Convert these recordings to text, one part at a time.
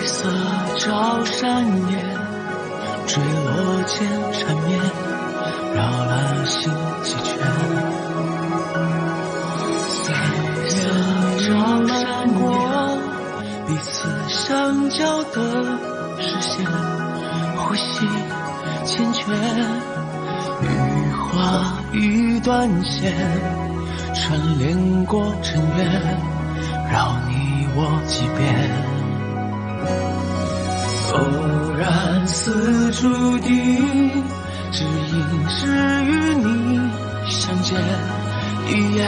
色照山野，坠落间缠绵，绕了心几圈。彩色照山过，彼此相交的视线，呼吸缱绻，羽化一段线，串联过尘缘，绕你我几遍。偶然似注定，只因是与你相见，一夜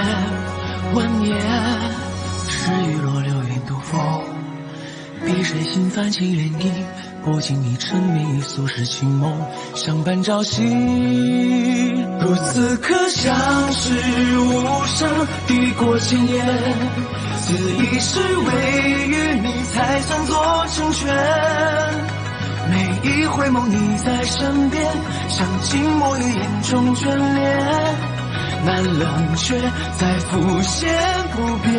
万年，是雨落流云渡风，碧水心泛起涟漪，不经意沉迷俗世情梦，相伴朝夕。如此可相识无声，抵过千言，此一世唯与你才算作成全。每一回眸你在身边，像静默于眼中眷恋，难冷却再浮现不变。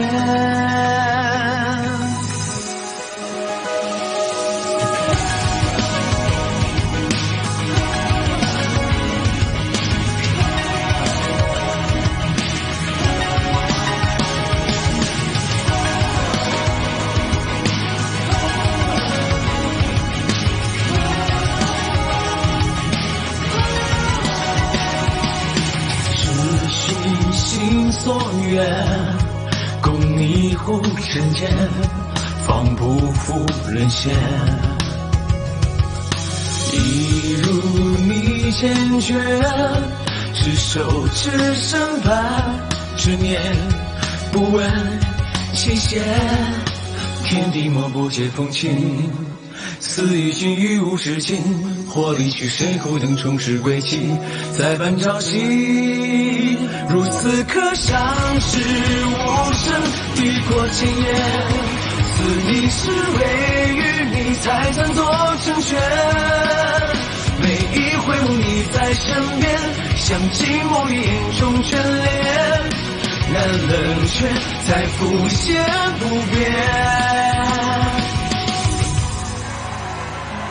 心所愿，共你护人间，方不负人间。一如你缱绻，执手只身伴，执念不问期限，天地莫不解风情。似与君于无事尽，或离去谁苦等重拾归期，再伴朝夕。如此可相识无声，抵过千言，此一世唯与你才算作成全。每一回眸你在身边，像寂寞于眼中眷恋，难冷却再浮现不变。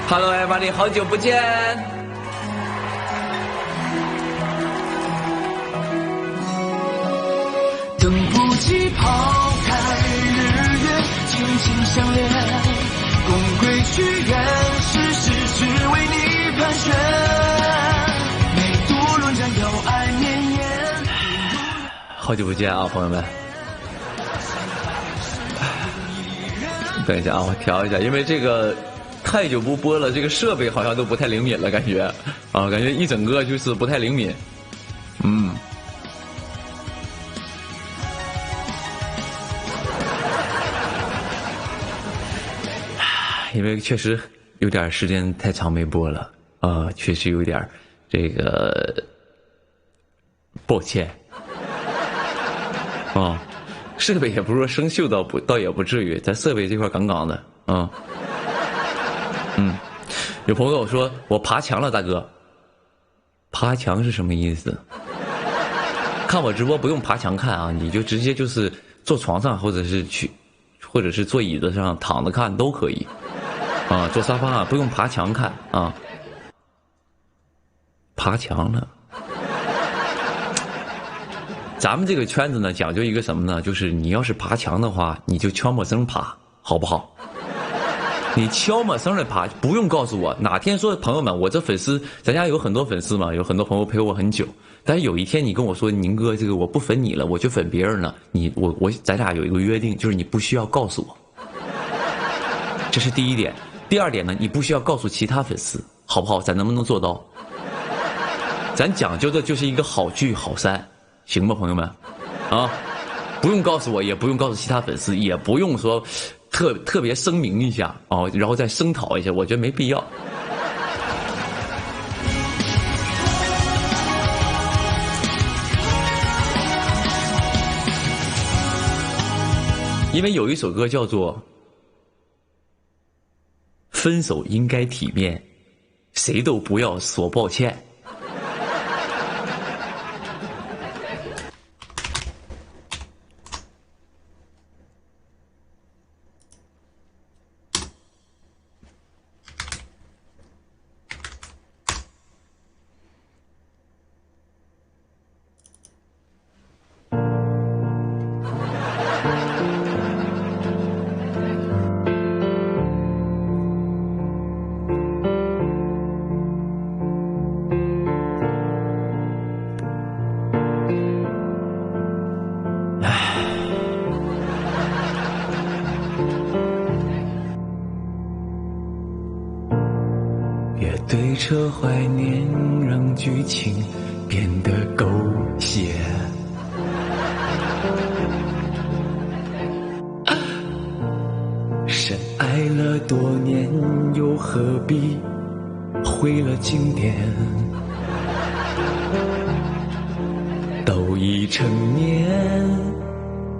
Hello everybody， 好久不见。等不及抛开日月，紧紧相连，共归去远，世事只为你盘旋。每度论战有爱绵延。好久不见啊，朋友们。等一下啊，我调一下，因为这个太久不播了，这个设备好像都不太灵敏了，感觉啊，感觉一整个就是不太灵敏。因为确实有点时间太长没播了啊，确实有点这个抱歉啊，设备也不是说生锈倒也不至于，咱设备这块杠杠的啊。有朋友说我爬墙了，大哥，爬墙是什么意思？看我直播不用爬墙看啊，你就直接就是坐床上，或者是坐椅子上躺着看都可以啊，坐沙发啊，不用爬墙看啊。爬墙了，咱们这个圈子呢讲究一个什么呢？就是你要是爬墙的话，你就悄没声爬，好不好？你悄没声的爬，不用告诉我。哪天说朋友们，我这粉丝，咱家有很多粉丝嘛，有很多朋友陪我很久。但是有一天你跟我说，宁哥，这个我不粉你了，我就粉别人了。咱俩有一个约定，就是你不需要告诉我。这是第一点。第二点呢，你不需要告诉其他粉丝，好不好？咱能不能做到？咱讲究的就是一个好聚好散，行吧，朋友们？啊，不用告诉我，也不用告诉其他粉丝，也不用说特别声明一下哦，然后再声讨一下，我觉得没必要。因为有一首歌叫做《分手应该体面，谁都不要说抱歉》。对车怀念，让剧情变得狗血。深爱了多年，又何必毁了经典？都已成年，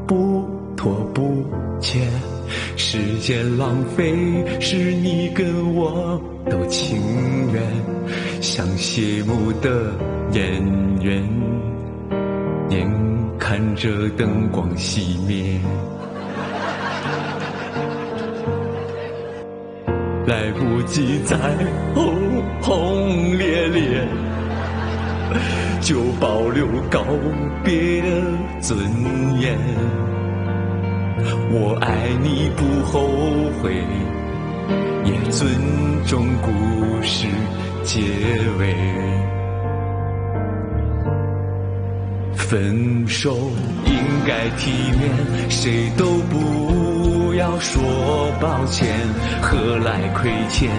不拖不欠，时间浪费，是你跟我都情愿，像谢幕的演员，眼看着灯光熄灭，来不及再轰轰烈烈，就保留告别的尊严。我爱你不后悔，也尊重故事结尾。分手应该体面，谁都不要说抱歉，何来亏欠？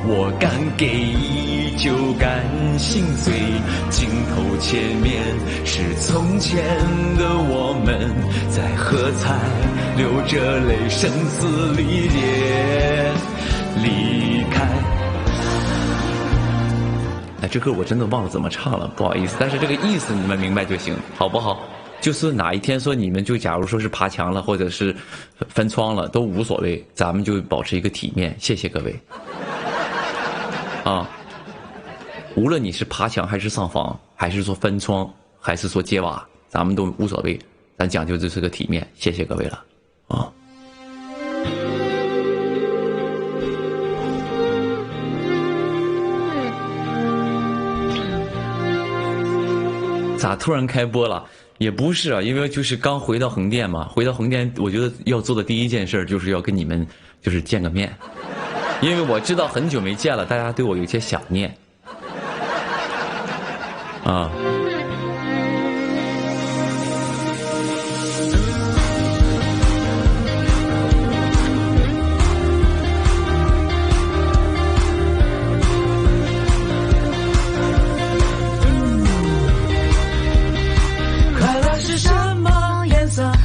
我敢给予就敢心碎，镜头前面是从前的我们，在喝彩流着泪，声嘶力竭离开。哎，这歌我真的忘了怎么唱了，不好意思，但是这个意思你们明白就行，好不好？就是哪一天说你们就假如说是爬墙了，或者是分窗了，都无所谓，咱们就保持一个体面。谢谢各位。啊，无论你是爬墙还是上房，还是说分窗，还是说揭瓦，咱们都无所谓，咱讲究就是个体面。谢谢各位了，啊。咋突然开播了？也不是啊，因为就是刚回到横店嘛，回到横店，我觉得要做的第一件事就是要跟你们就是见个面，因为我知道很久没见了，大家对我有些想念啊。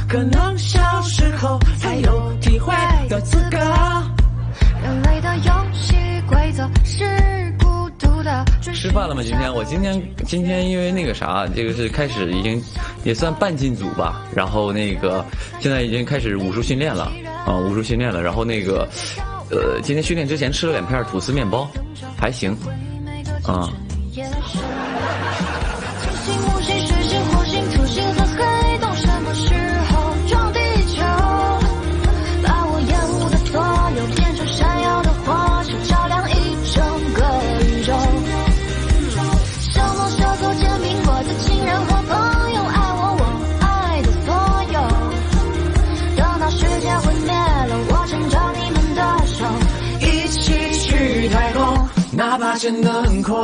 可能小时候才有体会的资格。人类的游戏规则是孤独的。吃饭了吗？我今天因为那个啥，这个是开始已经也算半进组吧，然后那个现在已经开始武术训练了啊，武术训练了，然后那个今天训练之前吃了2片吐司面包，还行啊。哪怕真的很空，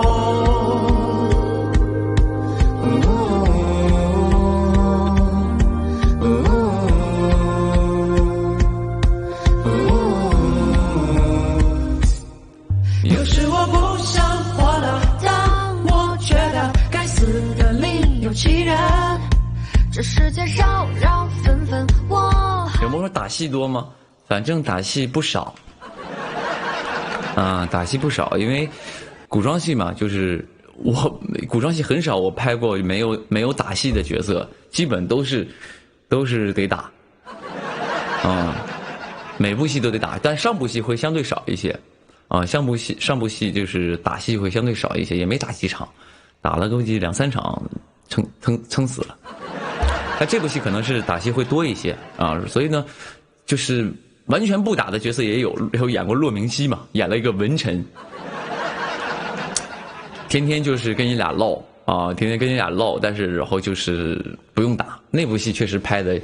有时我不想活了，但我觉得该死的另有其人。这世界扰扰纷纷，有没有说打戏多吗？反正打戏不少。啊，打戏不少，因为古装戏嘛，就是古装戏很少我拍过没有打戏的角色，基本都是得打，每部戏都得打，但上部戏会相对少一些，啊，上部戏就是打戏会相对少一些，也没打几场，打了估计2-3场，撑死了。但这部戏可能是打戏会多一些啊，所以呢，就是完全不打的角色也有演过骆明熙嘛，演了一个文臣，天天就是跟你俩唠啊，天天跟你俩唠，但是然后就是不用打。那部戏确实拍的，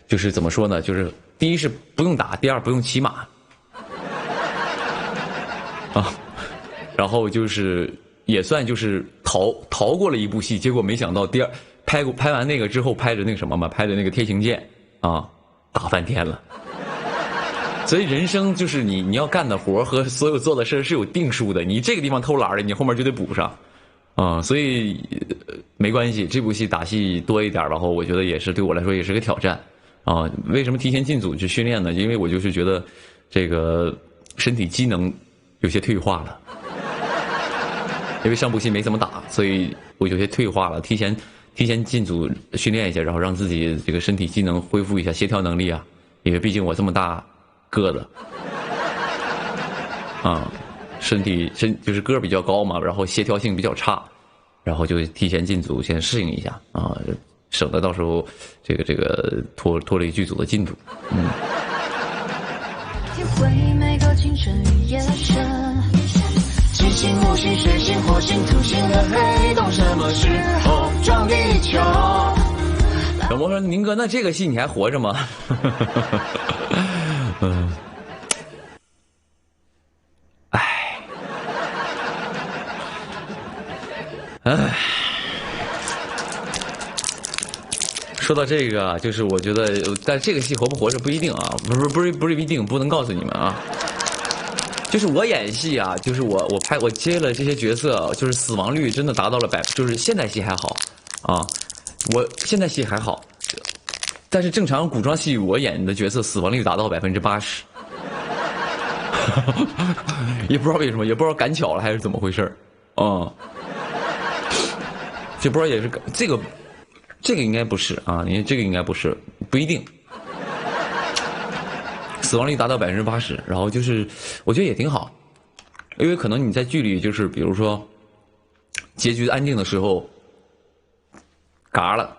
就是怎么说呢？就是第一是不用打，第二不用骑马啊，然后就是也算就是逃过了一部戏，结果没想到拍完那个之后拍着那个什么嘛，拍着那个天行健啊，打翻天了。所以人生就是你要干的活和所有做的事是有定数的，你这个地方偷懒了，你后面就得补上，所以没关系，这部戏打戏多一点，然后我觉得也是对我来说也是个挑战啊。为什么提前进组去训练呢？因为我就是觉得这个身体机能有些退化了，因为上部戏没怎么打，所以我有些退化了，提前进组训练一下，然后让自己这个身体机能恢复一下协调能力啊，因为毕竟我这么大个子身就是个儿比较高嘛，然后协调性比较差，然后就提前进组先适应一下啊，省得到时候这个拖累剧组的进度。体会每个清晨与夜深，金星木星水星火星土星和黑洞什么时候撞地球？小魔说：“宁哥，那这个戏你还活着吗？”说到这个，就是我觉得，但这个戏活不活着不一定啊，不是一定，不能告诉你们啊。就是我演戏啊，就是我接了这些角色，就是死亡率真的达到了就是现代戏还好啊，我现代戏还好，但是正常古装戏我演的角色死亡率达到80%，也不知道为什么，也不知道赶巧了还是怎么回事这不知道也是这个应该不是啊，因为这个应该不是，不一定。死亡率达到80%，然后就是我觉得也挺好，因为可能你在剧里就是比如说结局安定的时候嘎了，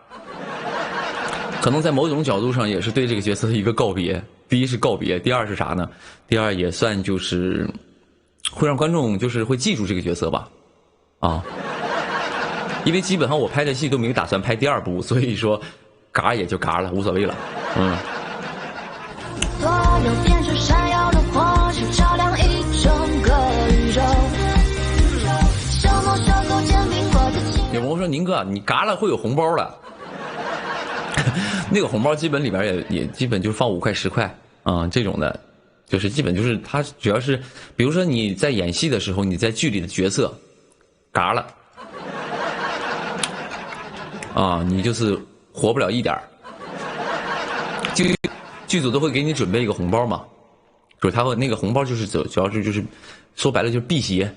可能在某种角度上也是对这个角色的一个告别。第一是告别，第二是啥呢？第二也算就是会让观众就是会记住这个角色吧，因为基本上我拍的戏都没有打算拍第二部，所以说嘎也就嘎了，无所谓了。所有变成闪耀的火球，照亮一整个宇宙。小猫小狗煎饼果子情。有朋友说：“宁哥，你嘎了会有红包的。”那个红包基本里边也基本就是放5块10块这种的，就是基本就是它主要是，比如说你在演戏的时候，你在剧里的角色嘎了。你就是活不了一点儿，剧组都会给你准备一个红包嘛，就是他会那个红包就是主要是就是说白了就是辟邪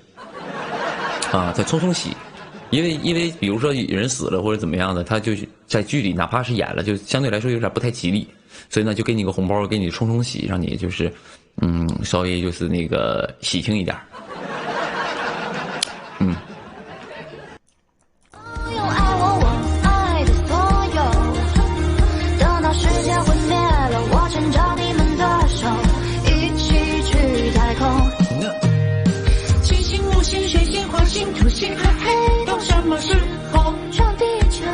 再冲洗，因为比如说人死了或者怎么样的，他就在剧里哪怕是演了，就相对来说有点不太吉利，所以呢就给你个红包，给你冲洗，让你就是稍微就是那个喜庆一点。土星和黑洞什么时候撞地球？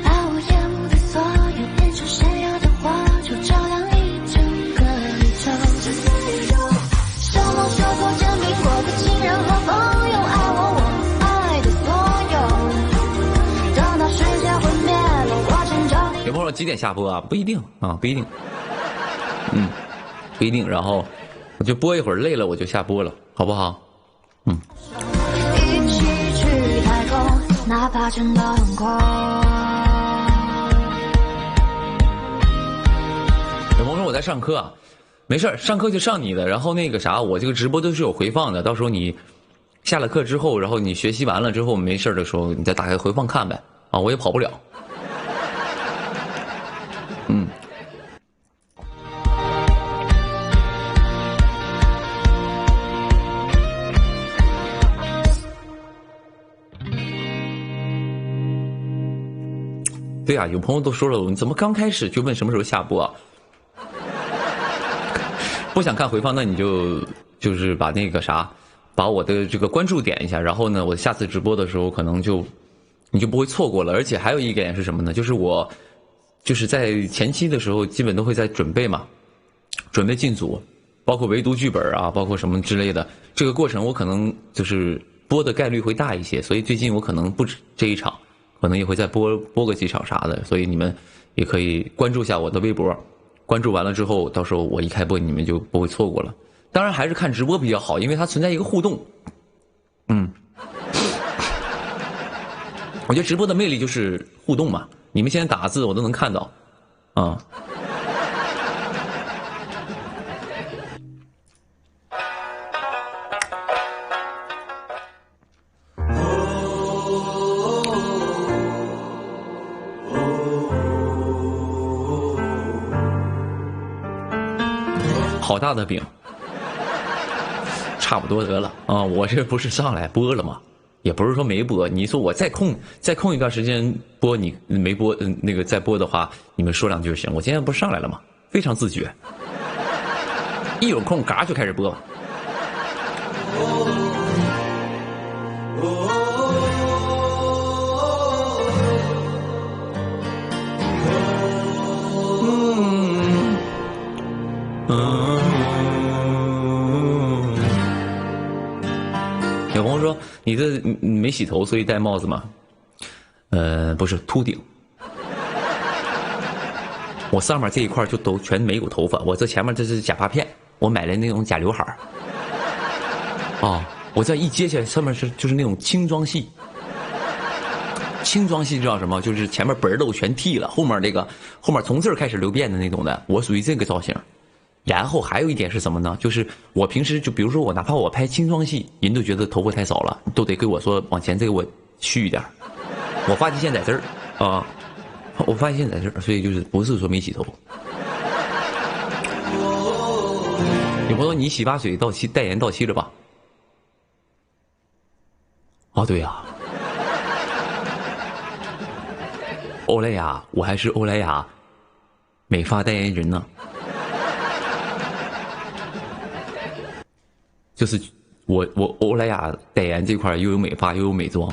把我厌恶的所有变成闪耀的火球，照亮一整个宇宙。小猫小狗煎饼果子情人和朋友，爱我爱的所有。等到世界毁灭了，我成长。有朋友几点下播啊？不一定不一定，不一定。然后我就播一会儿，累了我就下播了，好不好？一起去太空，哪怕真的很快。有朋友说我在上课啊，没事上课就上你的，然后那个啥，我这个直播都是有回放的，到时候你下了课之后，然后你学习完了之后没事的时候，你再打开回放看呗，我也跑不了。对啊，有朋友都说了，你怎么刚开始就问什么时候下播啊？不想看回放，那你就是把那个啥，把我的这个关注点一下，然后呢，我下次直播的时候可能你就不会错过了。而且还有一点是什么呢？就是我就是在前期的时候，基本都会在准备嘛，准备进组，包括围读剧本啊，包括什么之类的。这个过程我可能就是播的概率会大一些，所以最近我可能不止这一场。可能也会再播个几场啥的，所以你们也可以关注一下我的微博，关注完了之后，到时候我一开播，你们就不会错过了。当然还是看直播比较好，因为它存在一个互动。我觉得直播的魅力就是互动嘛，你们现在打字我都能看到，啊。好大的饼，差不多得了啊！我这不是上来播了吗？也不是说没播。你说我再空一段时间播，你没播，那个再播的话，你们说两句就行。我今天不是上来了吗？非常自觉，一有空嘎就开始播。有朋友说你这没洗头，所以戴帽子吗？不是秃顶，我上面这一块就都全没有头发，我这前面这是假发片，我买了那种假刘海儿。啊，我这一接起来，上面就是那种轻装系。轻装系知道什么？就是前面本儿都全剃了，后面从这儿开始留辫的那种的，我属于这个造型。然后还有一点是什么呢？就是我平时就比如说我哪怕我拍轻装戏，人都觉得头发太少了，都得跟我说往前这个我续一点。我发际线在这儿啊，我发际线在这儿，所以就是不是说没洗头。有朋友说你洗发水到期代言到期了吧？哦，对呀，欧莱雅，我还是欧莱雅美发代言人呢。就是我欧莱雅代言这块又有美发又有美妆。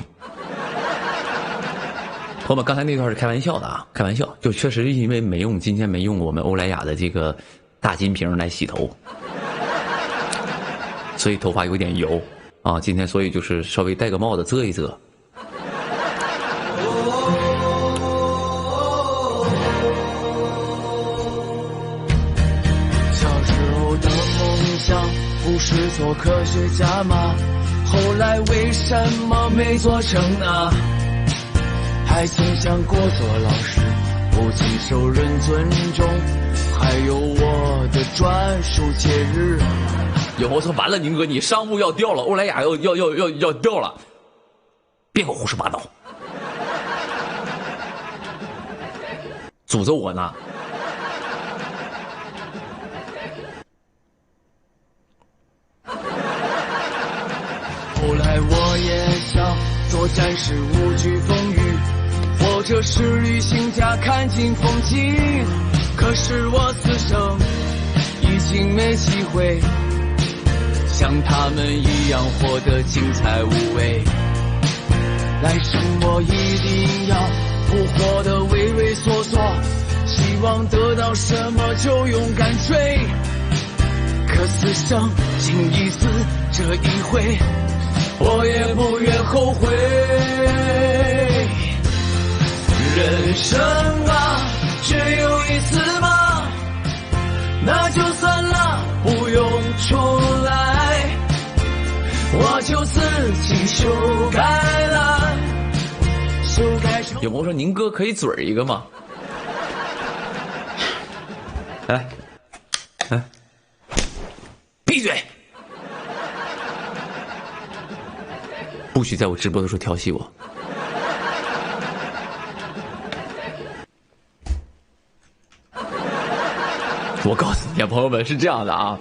朋友们，刚才那段是开玩笑的啊，开玩笑，就确实因为没用，今天没用我们欧莱雅的这个大金瓶来洗头，所以头发有点油啊。今天所以就是稍微戴个帽子遮一遮。小时候的梦想不是做科学家吗？后来为什么没做成呢？还曾想过做老师，不仅受人尊重，还有我的专属节日。有朋友说完了，宁哥你商务要掉了，欧莱雅要掉了，别给我胡说八道，诅咒我呢。后来我也想做战士，无惧风雨，或者是旅行家，看尽风景。可是我此生已经没机会像他们一样活得精彩无畏。来生我一定要不活得畏畏缩缩，希望得到什么就勇敢追。可此生仅一次，这一回我也不愿后悔。人生啊，只有一次嘛，那就算了，不用重来，我就自己修改了，修改成。有朋友说宁哥可以嘴儿一个吗？来，来，闭嘴！不许在我直播的时候调戏我。我告诉你啊，朋友们是这样的啊，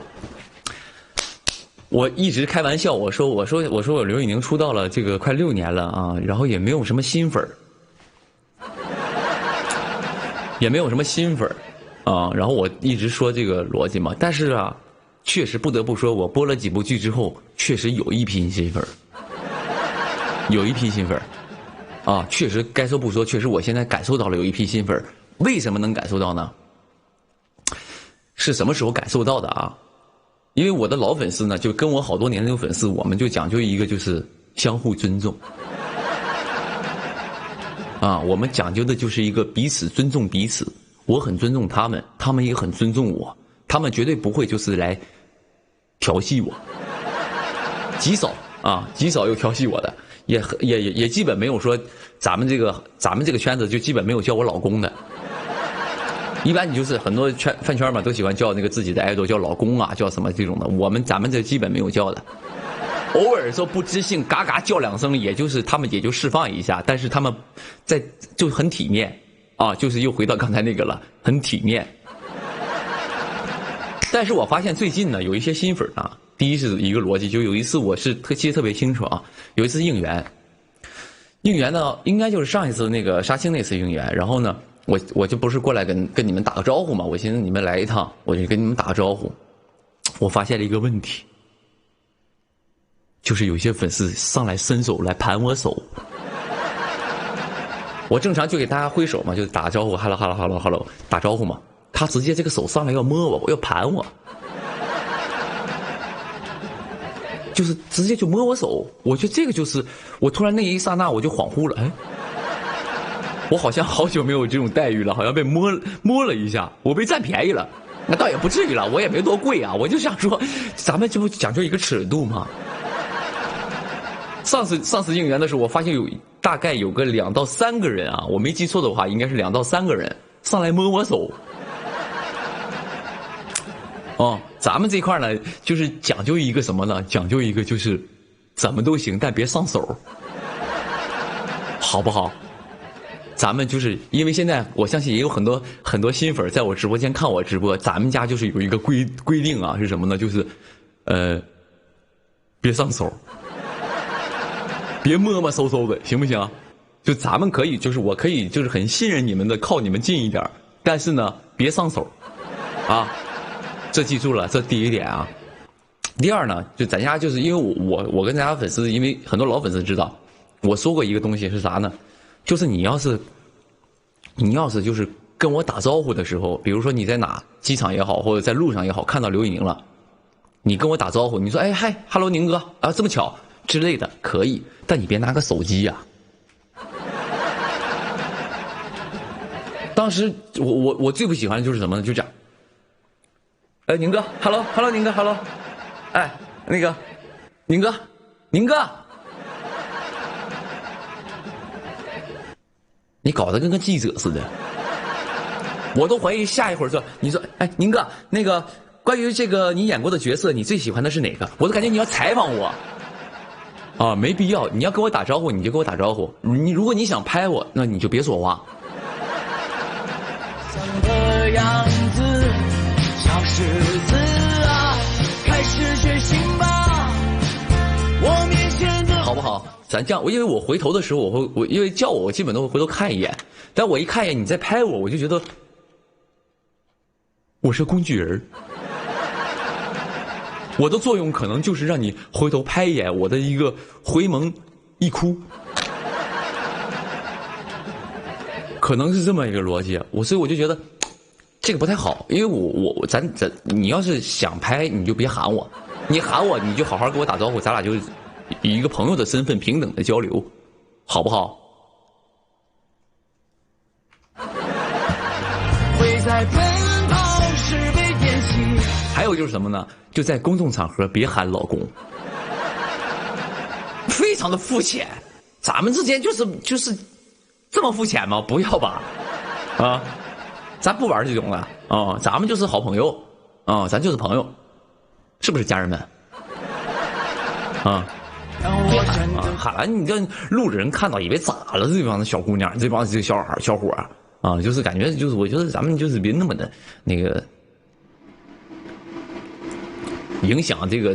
我一直开玩笑，我说我刘宇宁出道了这个快6年了啊，然后也没有什么新粉儿，也没有什么新粉儿啊，然后我一直说这个逻辑嘛，但是啊，确实不得不说，我播了几部剧之后，确实有一批新粉儿。有一批新粉儿，啊，确实该说不说，确实我现在感受到了有一批新粉儿。为什么能感受到呢？是什么时候感受到的啊？因为我的老粉丝呢，就跟我好多年那种粉丝，我们就讲究一个就是相互尊重。啊，我们讲究的就是一个彼此尊重彼此。我很尊重他们，他们也很尊重我，他们绝对不会就是来调戏我，极少有调戏我的，也基本没有说咱们这个圈子就基本没有叫我老公的。一般你就是很多饭圈嘛，都喜欢叫那个自己的爱豆叫老公啊，叫什么这种的。咱们这基本没有叫的，偶尔说不知性嘎嘎叫2声，也就是他们也就释放一下，但是他们就很体面啊，就是又回到刚才那个了，很体面。但是我发现最近呢，有一些新粉啊，第一是一个逻辑，就有一次我是记得特别清楚啊，有一次应援呢，应该就是上一次那个杀青那次应援，然后呢。我就不是过来跟你们打个招呼嘛，我寻思你们来一趟，我就跟你们打个招呼。我发现了一个问题，就是有些粉丝上来伸手来盘我手，我正常就给大家挥手嘛，就打招呼 hello 打招呼嘛，他直接这个手上来要摸我，要盘我，就是直接就摸我手。我觉得这个就是我突然那一刹那我就恍惚了，哎。我好像好久没有这种待遇了，好像被摸了一下，我被占便宜了。那倒也不至于了，我也没多贵啊，我就想说，咱们这不讲究一个尺度吗？上次应援的时候，我发现大概有个2到3个人啊，我没记错的话，应该是2到3个人上来摸我手。哦，咱们这块呢，就是讲究一个什么呢？讲究一个就是怎么都行，但别上手，好不好？咱们就是因为现在我相信也有很多新粉在我直播间看我直播，咱们家就是有一个规定啊，是什么呢？就是别上手，别摸摸搜搜的，行不行？就咱们可以，就是我可以就是很信任你们的，靠你们近一点，但是呢别上手啊，这记住了，这第一点啊。第二呢，就咱家就是因为我跟咱家粉丝，因为很多老粉丝知道我说过一个东西是啥呢，就是你要是就是跟我打招呼的时候，比如说你在哪机场也好，或者在路上也好，看到刘宇宁了，你跟我打招呼，你说哎嗨 ，hello 宁哥啊，这么巧之类的可以，但你别拿个手机呀。当时我最不喜欢的就是什么呢？就这样，哎宁哥 ，hello 宁哥 ，hello， 哎那个宁哥。你搞得跟个记者似的，我都怀疑下一会儿说，你说，哎，宁哥，那个关于这个你演过的角色，你最喜欢的是哪个？我都感觉你要采访我，啊，没必要，你要跟我打招呼你就跟我打招呼，如果你想拍我，那你就别说话。的样子，小狮子啊，开始觉醒吧，我面前的好不好？咱这样，因为我回头的时候，我因为叫我基本都会回头看一眼，但我一看一眼你再拍我就觉得我是工具人，我的作用可能就是让你回头拍一眼，我的一个回眸一哭，可能是这么一个逻辑。所以我就觉得这个不太好，因为咱你要是想拍你就别喊我，你喊我你就好好跟我打招呼，咱俩就以一个朋友的身份平等的交流，好不好？会在奔跑时被点醒。还有就是什么呢？就在公众场合别喊老公，非常的肤浅。咱们之间就是这么肤浅吗？不要吧，啊，咱不玩这种了啊，咱们就是好朋友啊，咱就是朋友，是不是家人们？啊。喊完你这路人看到以为咋了？这帮小姑娘，这帮这小伙啊，就是感觉就是我觉得咱们就是别那么的那个影响这个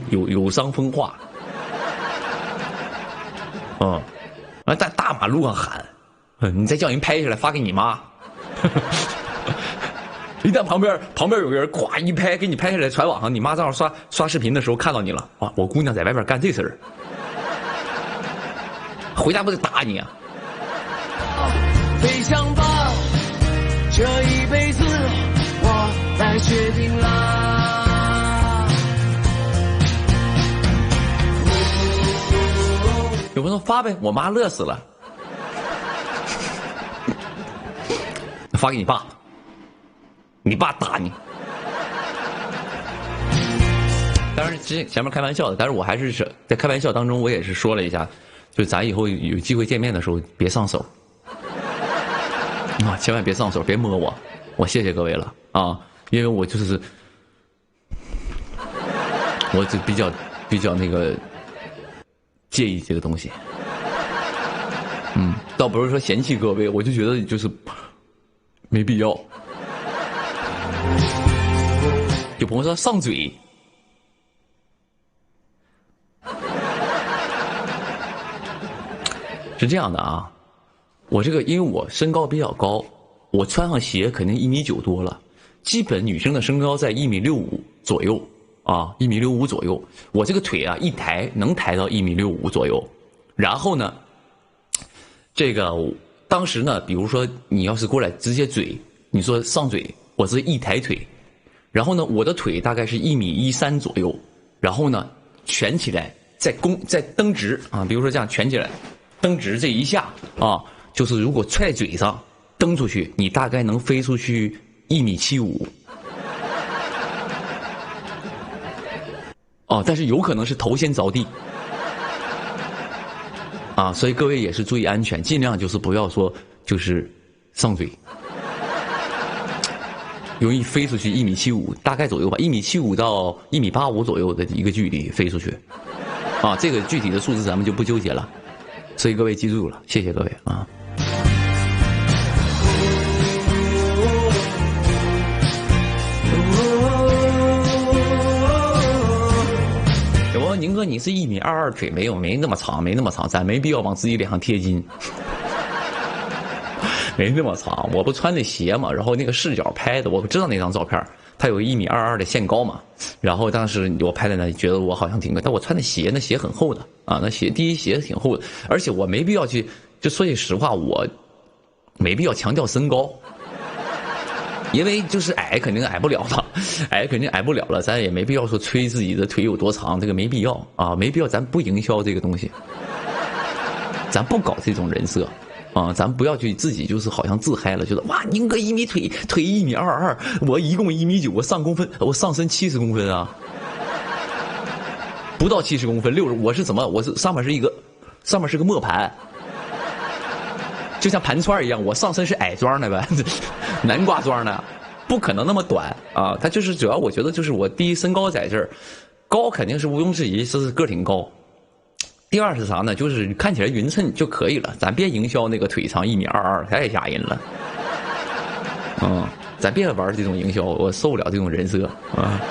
有伤风化。在大马路上喊，你再叫人拍下来发给你妈。一旦旁边有个人咵一拍，给你拍下来传网上，你妈正好刷视频的时候看到你了，哇，我姑娘在外边干这事儿，回家不得打你啊！飞翔吧，这一辈子我来决定啦。有朋友发呗，我妈乐死了，发给你爸。你爸打你。当然，前面开玩笑的，但是我还是在开玩笑当中，我也是说了一下，就咱以后有机会见面的时候，别上手啊，千万别上手，别摸我，我谢谢各位了啊，因为我就是我就比较那个介意这个东西，倒不是说嫌弃各位，我就觉得就是没必要。有朋友说上嘴。是这样的啊，我这个因为我身高比较高，我穿上鞋肯定1.9米多了，基本女生的身高在1.65米左右啊，1.65米左右。我这个腿啊一抬能抬到1.65米左右，然后呢，这个当时呢，比如说你要是过来直接嘴，你说上嘴，我是一抬腿，然后呢，我的腿大概是1.13米左右，然后呢蜷起来，再蹬直啊，比如说这样蜷起来。蹬直这一下啊，就是如果踹嘴上蹬出去，你大概能飞出去1.75米。哦，但是有可能是头先着地。啊，所以各位也是注意安全，尽量就是不要说就是上嘴，容易飞出去1.75米，大概左右吧，1.75米到1.85米左右的一个距离飞出去。啊，这个具体的数字咱们就不纠结了。所以各位记住了，谢谢各位啊！有朋友宁哥，你是1.22米腿，没那么长，咱没必要往自己脸上贴金，没那么长。我不穿的鞋嘛，然后那个视角拍的，我知道那张照片，它有1.22米的限高嘛。然后当时我拍的呢，觉得我好像挺高，但我穿的鞋，那鞋很厚的。啊，那第一鞋挺厚的，而且我没必要去，就说句实话，我没必要强调身高，因为就是矮肯定矮不了嘛，矮肯定矮不了了，咱也没必要说吹自己的腿有多长，这个没必要啊，没必要，咱不营销这个东西，咱不搞这种人设啊，咱不要去自己就是好像自嗨了，觉得哇，宁哥1米腿1.22米，我一共1.9米，我上身70公分啊。不到70公分，60，我是怎么？我是上面是个磨盘，就像盘串一样。我上身是矮装的呗，南瓜装的，不可能那么短啊。它就是主要，我觉得就是我第一身高在这儿，高肯定是毋庸置疑，这是个挺高。第二是啥呢？就是看起来匀称就可以了，咱别营销那个腿长1.22米，太吓人了。咱别玩这种营销，我受不了这种人设啊。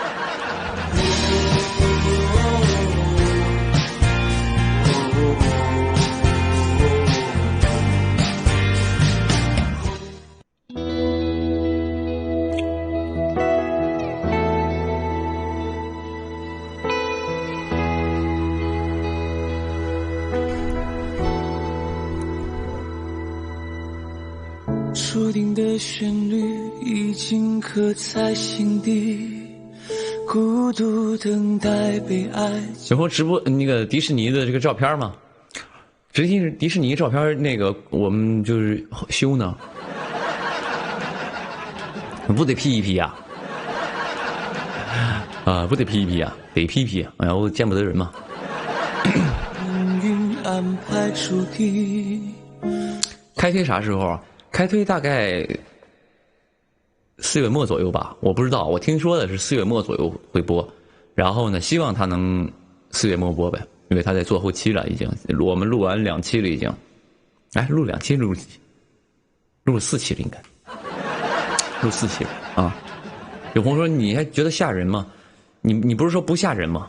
注定的旋律已经刻在心底，孤独等待被爱。小朋友直播那个迪士尼的这个照片吗？迪士尼照片那个我们就是修呢，不得 P 一 P 呀？啊，不得 P 一 P 呀？得 P 一 P，哎呀，我见不得人嘛。命运安排注定。开推啥时候啊？开推大概4月末左右吧，我不知道，我听说的是4月末左右会播，然后呢，希望他能4月末播呗，因为他在做后期了，已经，我们录完2期了已经，哎，录2期，录4期了应该，录4期了啊。有朋友说你还觉得吓人吗？你不是说不吓人吗？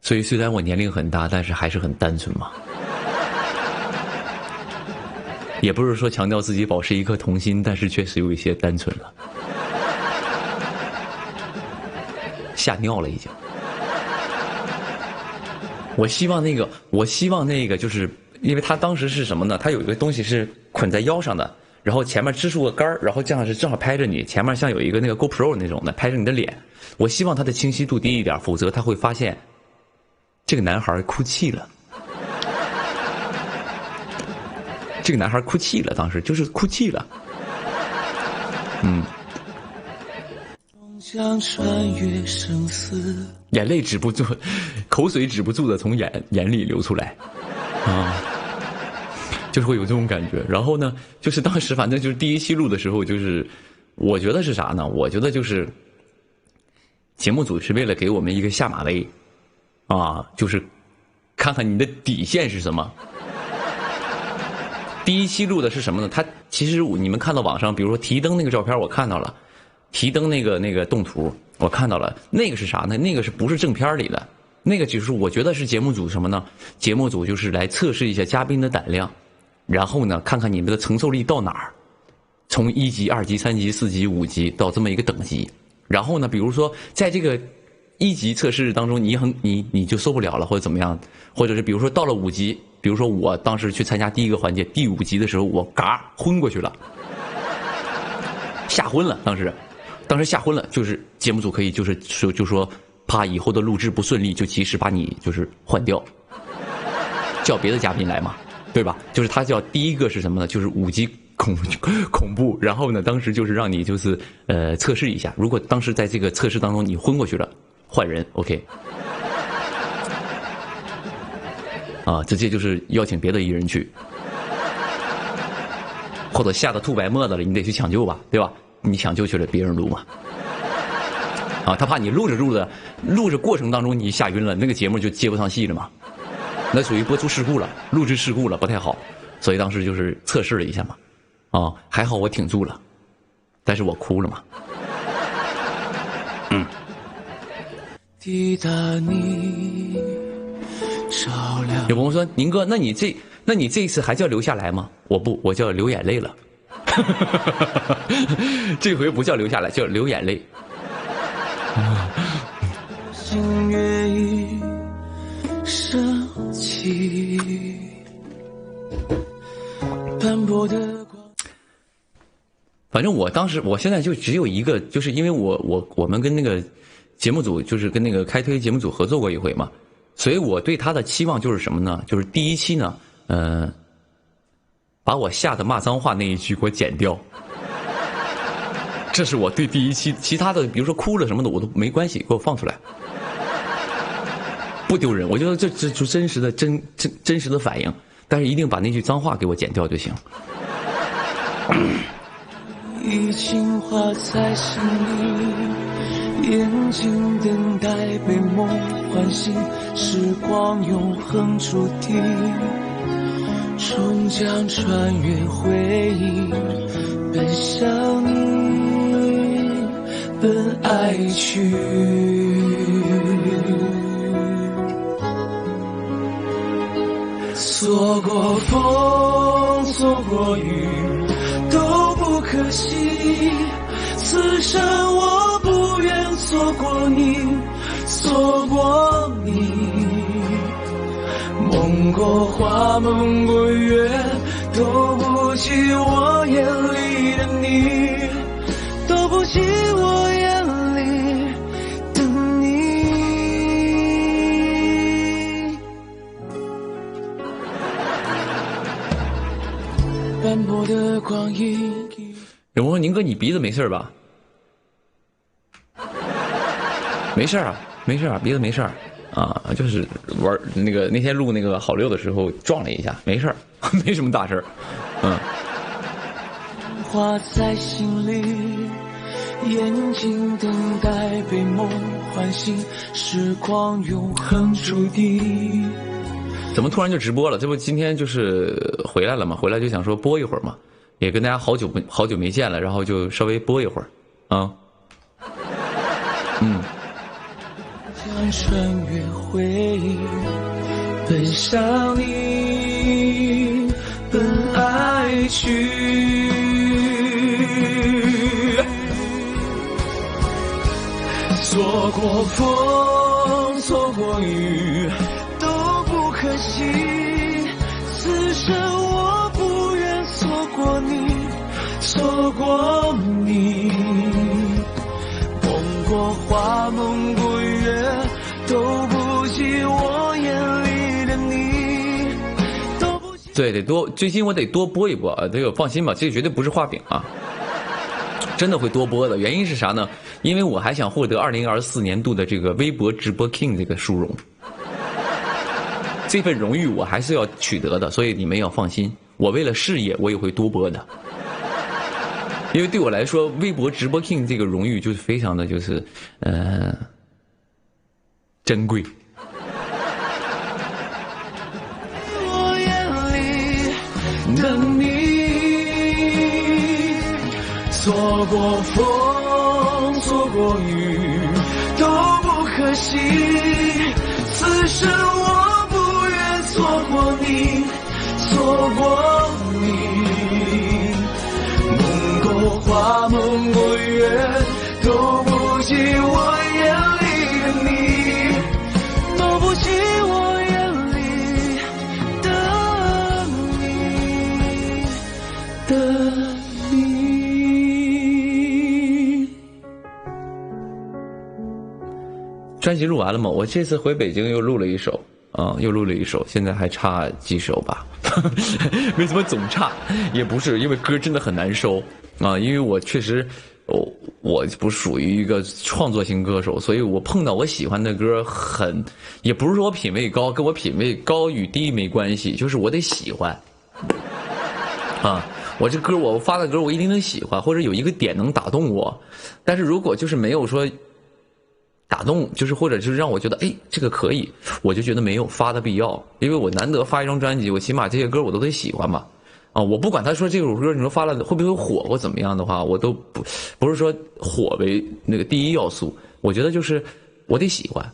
所以虽然我年龄很大，但是还是很单纯嘛。也不是说强调自己保持一颗童心，但是确实有一些单纯了，吓尿了已经。我希望那个就是因为他当时是什么呢？他有一个东西是捆在腰上的，然后前面支出个杆儿，然后这样是正好拍着你，前面像有一个那个 GoPro 那种的拍着你的脸。我希望它的清晰度低一点，否则他会发现这个男孩哭泣了。这个男孩哭泣了，当时就是哭泣了，将穿越生死，眼泪止不住，口水止不住的从眼里流出来，啊，就是会有这种感觉。然后呢，就是当时反正就是第一期录的时候，就是我觉得是啥呢？我觉得就是节目组是为了给我们一个下马威，啊，就是看看你的底线是什么。第一期录的是什么呢？它其实你们看到网上，比如说提灯那个照片，我看到了。提灯那个动图我看到了，那个是啥呢？那个是不是正片里的？那个就是我觉得是节目组什么呢？节目组就是来测试一下嘉宾的胆量，然后呢看看你们的承受力到哪儿，从1级、2级、3级、4级、5级到这么一个等级。然后呢，比如说在这个1级测试当中，你就受不了了，或者怎么样，或者是比如说到了5级，比如说我当时去参加第一个环节，第5级的时候，我嘎昏过去了，吓昏了，当时吓昏了，就是节目组可以就说怕以后的录制不顺利，就及时把你就是换掉，叫别的嘉宾来嘛，对吧？就是他叫第一个是什么呢？就是5级恐怖，然后呢，当时就是让你就是测试一下，如果当时在这个测试当中你昏过去了，换人 ，OK， 啊，直接就是邀请别的艺人去，或者吓得吐白沫子了，你得去抢救吧，对吧？你抢救去了，别人录嘛，啊，他怕你录着过程当中你吓晕了，那个节目就接不上戏了嘛，那属于播出事故了，录制事故了，不太好，所以当时就是测试了一下嘛，啊，还好我挺住了，但是我哭了嘛，抵达你照亮。有朋友说宁哥，那你这一次还叫留下来吗？我不，我叫流眼泪了。这回不叫留下来，叫流眼泪。心越已升起，斑驳的光。反正我现在就只有一个，就是因为我们跟那个节目组，就是跟那个开推节目组合作过一回嘛，所以我对他的期望就是什么呢？就是第一期呢，把我吓得骂脏话那一句给我剪掉。这是我对第一期，其他的比如说哭了什么的我都没关系，给我放出来，不丢人。我觉得这就真实的真实的反应，但是一定把那句脏话给我剪掉就行。已经化在心里，眼睛等待被梦唤醒，时光永恒注定，终将穿越回忆，奔向你，奔爱去。错过风，错过雨，都不可惜。此生我不愿错过你，错过你。梦过花，梦过月，都不及我眼里的你，都不及我眼里的你。斑驳的光阴。有朋友说宁哥你鼻子没事吧？没事啊，没事啊，鼻子没事啊，就是玩那天录那个好六的时候撞了一下，没事没什么大事化在心里，眼睛等待被梦唤醒，时光永恒注定。怎么突然就直播了？这不今天就是回来了嘛，回来就想说播一会儿嘛，也跟大家好久没见了，然后就稍微播一会儿啊。将穿越回忆，奔向你，奔爱去。错过风，错过雨，都不可惜。此生我不愿错过你，错过你。梦过花，梦过月，都不及我眼里的你，都不及。对，得多，最近我得多播一播啊！这个放心吧，这个绝对不是画饼啊，真的会多播的。原因是啥呢？因为我还想获得2024年度的这个微博直播 King 这个殊荣，这份荣誉我还是要取得的，所以你们要放心，我为了事业我也会多播的。因为对我来说，微博直播 King 这个荣誉就是非常的就是珍贵。我眼里的你，错过风，错过雨都不可惜。此生我不愿错过你，错过你。梦过花，梦过月，都不及我眼里的你，都不及我眼里的你。专辑录完了吗？我这次回北京又录了一首又录了一首，现在还差几首吧。为什么总差？也不是因为歌真的很难收啊，因为我确实我不属于一个创作型歌手，所以我碰到我喜欢的歌也不是说我品味高，跟我品味高与低没关系，就是我得喜欢啊。我这歌我发的歌我一定能喜欢，或者有一个点能打动我。但是如果就是没有说打动，就是或者就是让我觉得这个可以，我就觉得没有发的必要，因为我难得发一张专辑，我起码这些歌我都得喜欢吧。我不管他说这首歌你说发了会不会火或怎么样的话，我都不是说火为那个第一要素，我觉得就是我得喜欢，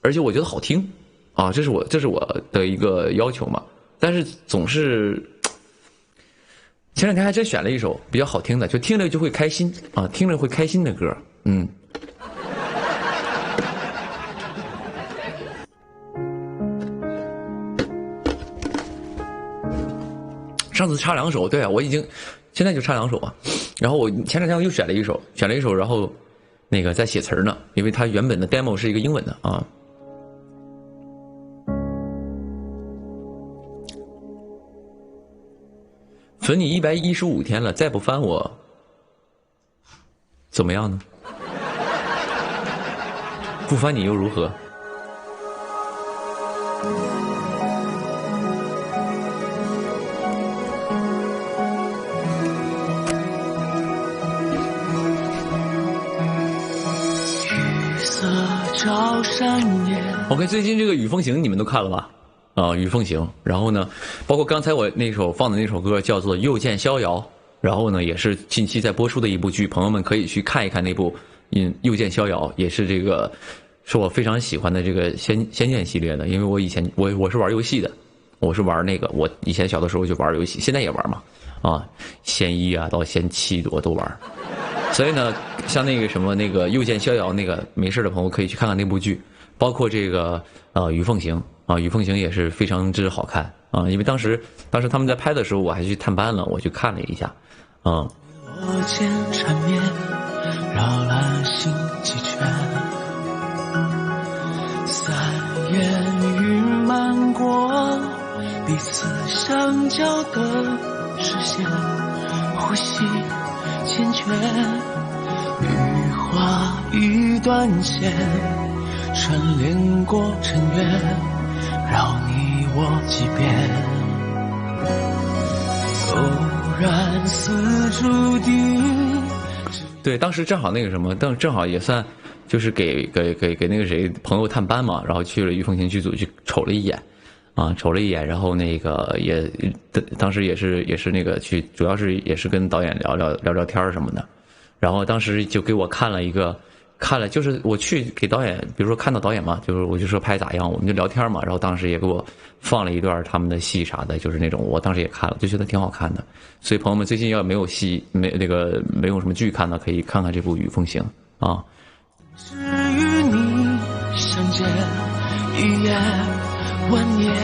而且我觉得好听啊，这是我的一个要求嘛。但是总是前两天还真选了一首比较好听的，就听着就会开心啊，听着会开心的歌，上次差2首，对啊，我已经现在就差2首啊。然后我前两天又选了一首，然后那个在写词儿呢，因为它原本的 demo 是一个英文的啊。粉你115天了，再不翻我怎么样呢？不翻你又如何？照山野。OK， 最近这个雨风行你们都看了吧？雨风行。然后呢，包括刚才我那首放的那首歌叫做《又见逍遥》，然后呢也是近期在播出的一部剧，朋友们可以去看一看那部又见逍遥，也是这个是我非常喜欢的这个仙剑系列的，因为我以前我是玩游戏的，我是玩那个我以前小的时候就玩游戏，现在也玩嘛，仙1啊到仙7我都玩。所以呢，像那个什么那个又见逍遥那个没事的朋友可以去看看那部剧，包括这个雨凤行雨凤行也是非常之好看因为当时他们在拍的时候我还去探班了，我去看了一下落剑缠绵，绕兰心几圈，三烟云漫过彼此相交的视线，呼吸缱绻，羽化一段线，串联过尘缘，绕你我几遍，偶然似注定。对，当时正好那个什么，正好也算就是给那个谁朋友探班嘛，然后去了于凤行剧组去瞅了一眼。然后那个也当时也是那个去，主要是也是跟导演聊天什么的，然后当时就给我看了就是我去给导演，比如说看到导演嘛，就是我就说拍咋样，我们就聊天嘛，然后当时也给我放了一段他们的戏啥的，就是那种我当时也看了，就觉得挺好看的。所以朋友们最近要没有戏没有什么剧看的，可以看看这部《雨凤行》啊。只与你相见一夜万年，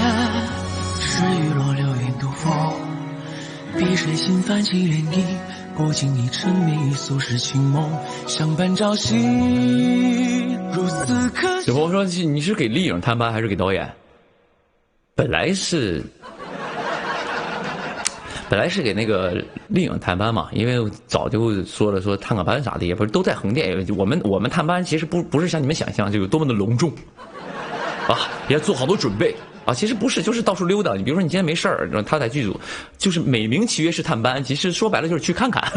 是雨落流云渡风，碧水心泛起涟漪，不经你沉迷俗世情梦，相伴朝夕，如此可惜。有朋友说你是给丽颖探班还是给导演？本来是本来是给那个丽颖探班嘛，因为早就说了说探个班啥的，也不是都在横店。我们探班其实不是像你们想象就有多么的隆重啊，也要做好多准备啊。其实不是，就是到处溜达。你比如说你今天没事儿，他在剧组，就是美名其曰是探班，其实说白了就是去看看。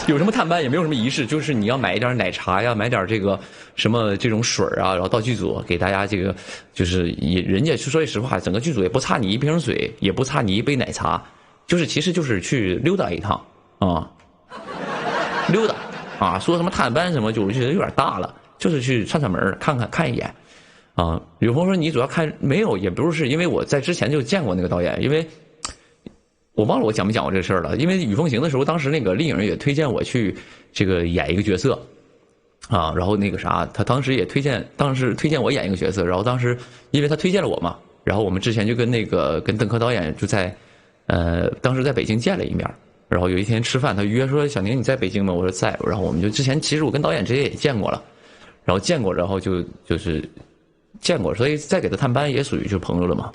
有什么探班也没有什么仪式，就是你要买一点奶茶呀，买点这个什么这种水啊，然后到剧组给大家这个，就是人家说句实话，整个剧组也不差你一瓶水，也不差你一杯奶茶，就是其实就是去溜达一趟啊，溜达啊，说什么探班什么，就我觉得有点大了，就是去串串门看一眼啊。有朋友说你主要看没有，也不是因为我在之前就见过那个导演，因为。我忘了我讲没讲过这事儿了，因为《雨凤行》的时候，当时那个丽颖也推荐我去这个演一个角色，啊，然后那个啥，他当时也当时推荐我演一个角色，然后当时因为他推荐了我嘛，然后我们之前就跟邓科导演就在，当时在北京见了一面，然后有一天吃饭，他约说小宁你在北京吗？我说在，然后我们就之前其实我跟导演之前也见过了，然后见过，然后就是见过，所以再给他探班也属于就是朋友了嘛。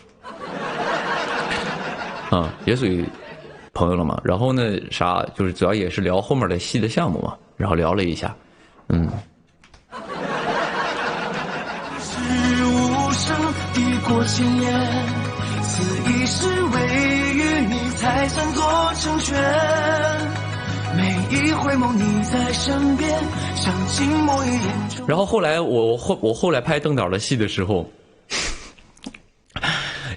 也属于朋友了嘛。然后呢，就是主要也是聊后面的戏的项目嘛，然后聊了一下，是无声抵过千言，此一世唯余你才算做成全。每一回眸你在身边，像静默于眼中。然后后来我后来拍邓导的戏的时候，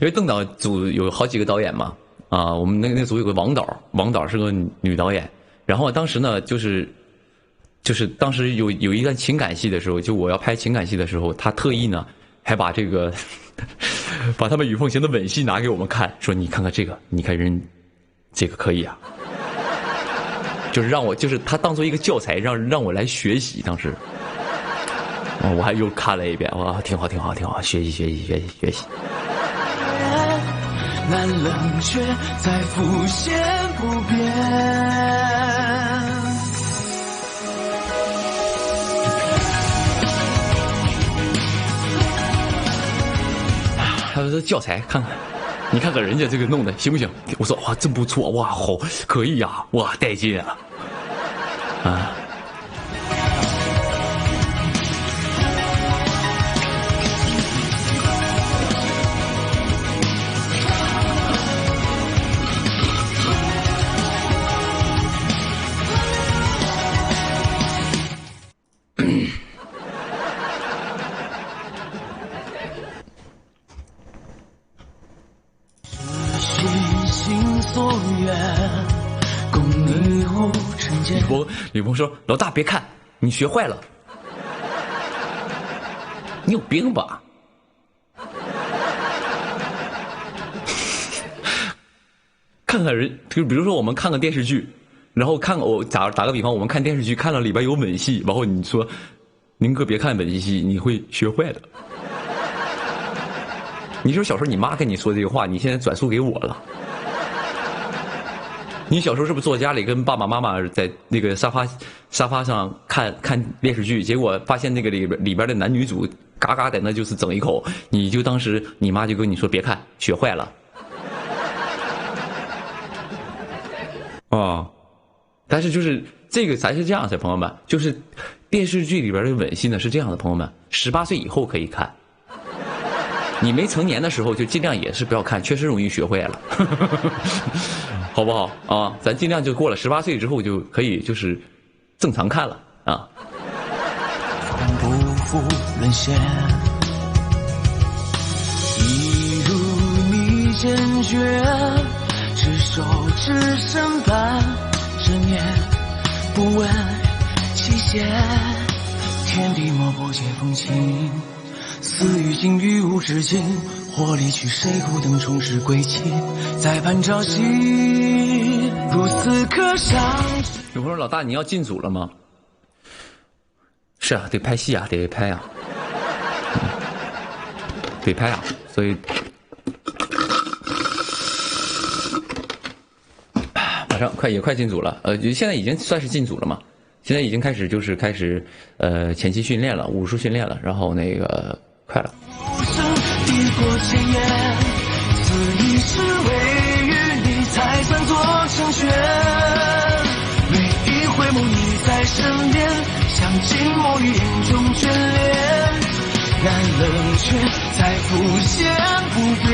因为邓导组有好几个导演嘛。啊，我们那个组有个王导是个女导演，然后当时呢，就是当时有一段情感戏的时候，就我要拍情感戏的时候，她特意呢还把这个把他们《雨凤行》的吻戏拿给我们看，说你看看这个，你看人这个可以啊，就是让我就是他当做一个教材让我来学习，当时，我还又看了一遍，哇，挺好，学习。难冷却再浮现不变。还有这教材看看，你看看人家这个弄的行不行？我说哇，真不错，哇，好可以呀，哇，带劲啊！啊。吕鹏说：“老大别看，你学坏了，你有病吧？”看看人，就比如说我们看个电视剧，然后我打个比方，我们看电视剧看了里边有吻戏，然后你说：“宁哥别看吻戏，你会学坏的。”你说小时候你妈跟你说这个话，你现在转述给我了。你小时候是不是坐家里跟爸爸妈妈在那个沙发上看电视剧，结果发现那个里边的男女主嘎嘎在那就是整一口，你就当时你妈就跟你说别看，学坏了。啊，但是就是这个咱是这样的，朋友们，就是电视剧里边的吻戏呢是这样的，朋友们，18岁以后可以看。你没成年的时候就尽量也是不要看，确实容易学坏了。好不好啊？咱尽量就过了18岁之后就可以就是正常看了啊。不负沦陷，一如你坚决，执手之身伴着念，不问期限，天地莫不解风情。似雨尽于无止境，或离去谁孤灯重拾归期，再盼朝夕，如此可想。有朋友说老大你要进组了吗？是啊，得拍戏啊，得拍啊，得拍啊，所以马上快进组了，现在已经算是进组了嘛。现在已经开始前期训练了，武术训练了，然后那个快了。抵过千言，此一世唯余你才算成全。每一回眸你在身边，像寂寞云中眷恋，难冷却才浮现不变。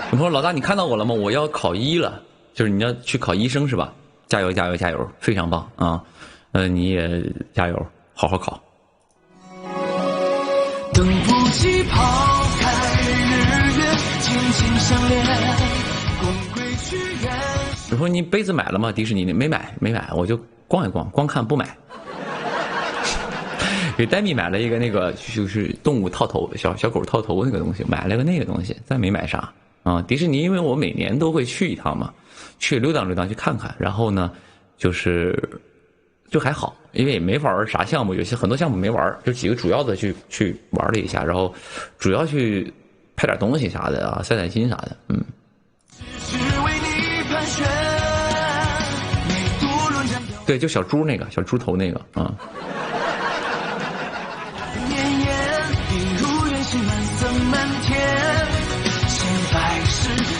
我说老大，你看到我了吗？我要考医了，就是你要去考医生是吧？加油加油加油，非常棒啊！你也加油，好好考。等不及抛开日月，轻轻相恋，共归去远。我说你杯子买了吗？迪士尼的没买，我就逛一逛，光看不买。给黛咪买了一个那个就是动物套头，小狗套头那个东西，买了个那个东西，再没买啥。啊，迪士尼因为我每年都会去一趟嘛，去溜达溜达去看看，然后呢，就还好，因为也没玩啥项目，有些很多项目没玩，就几个主要的去玩了一下，然后主要去拍点东西啥的啊，散散心啥的，对，就小猪那个小猪头那个啊。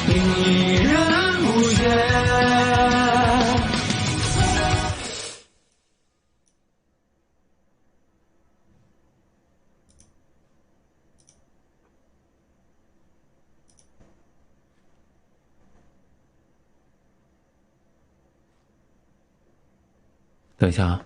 一人无怨。等一下啊。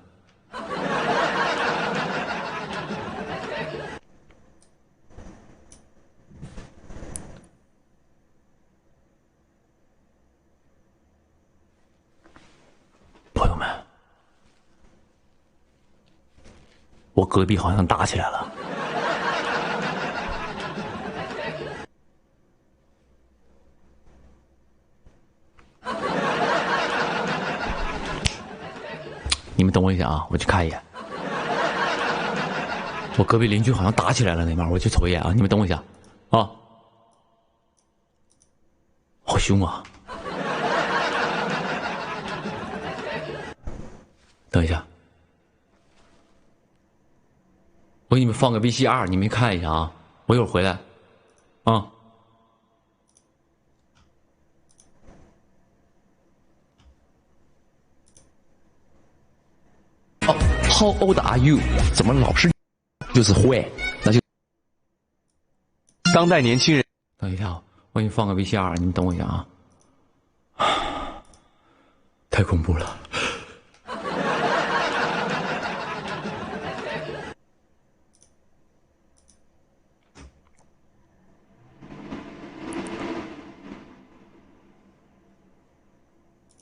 我隔壁好像打起来了。你们等我一下啊，我去看一眼。我隔壁邻居好像打起来了那边，我去瞅一眼啊，你们等我一下啊。好凶啊！等一下。我给你们放个 VCR， 你们看一下啊，我一会儿回来，啊。How old are you？ 怎么老是就是会？那就当代年轻人。等一下，我给你放个 VCR， 你们等我一下啊。太恐怖了。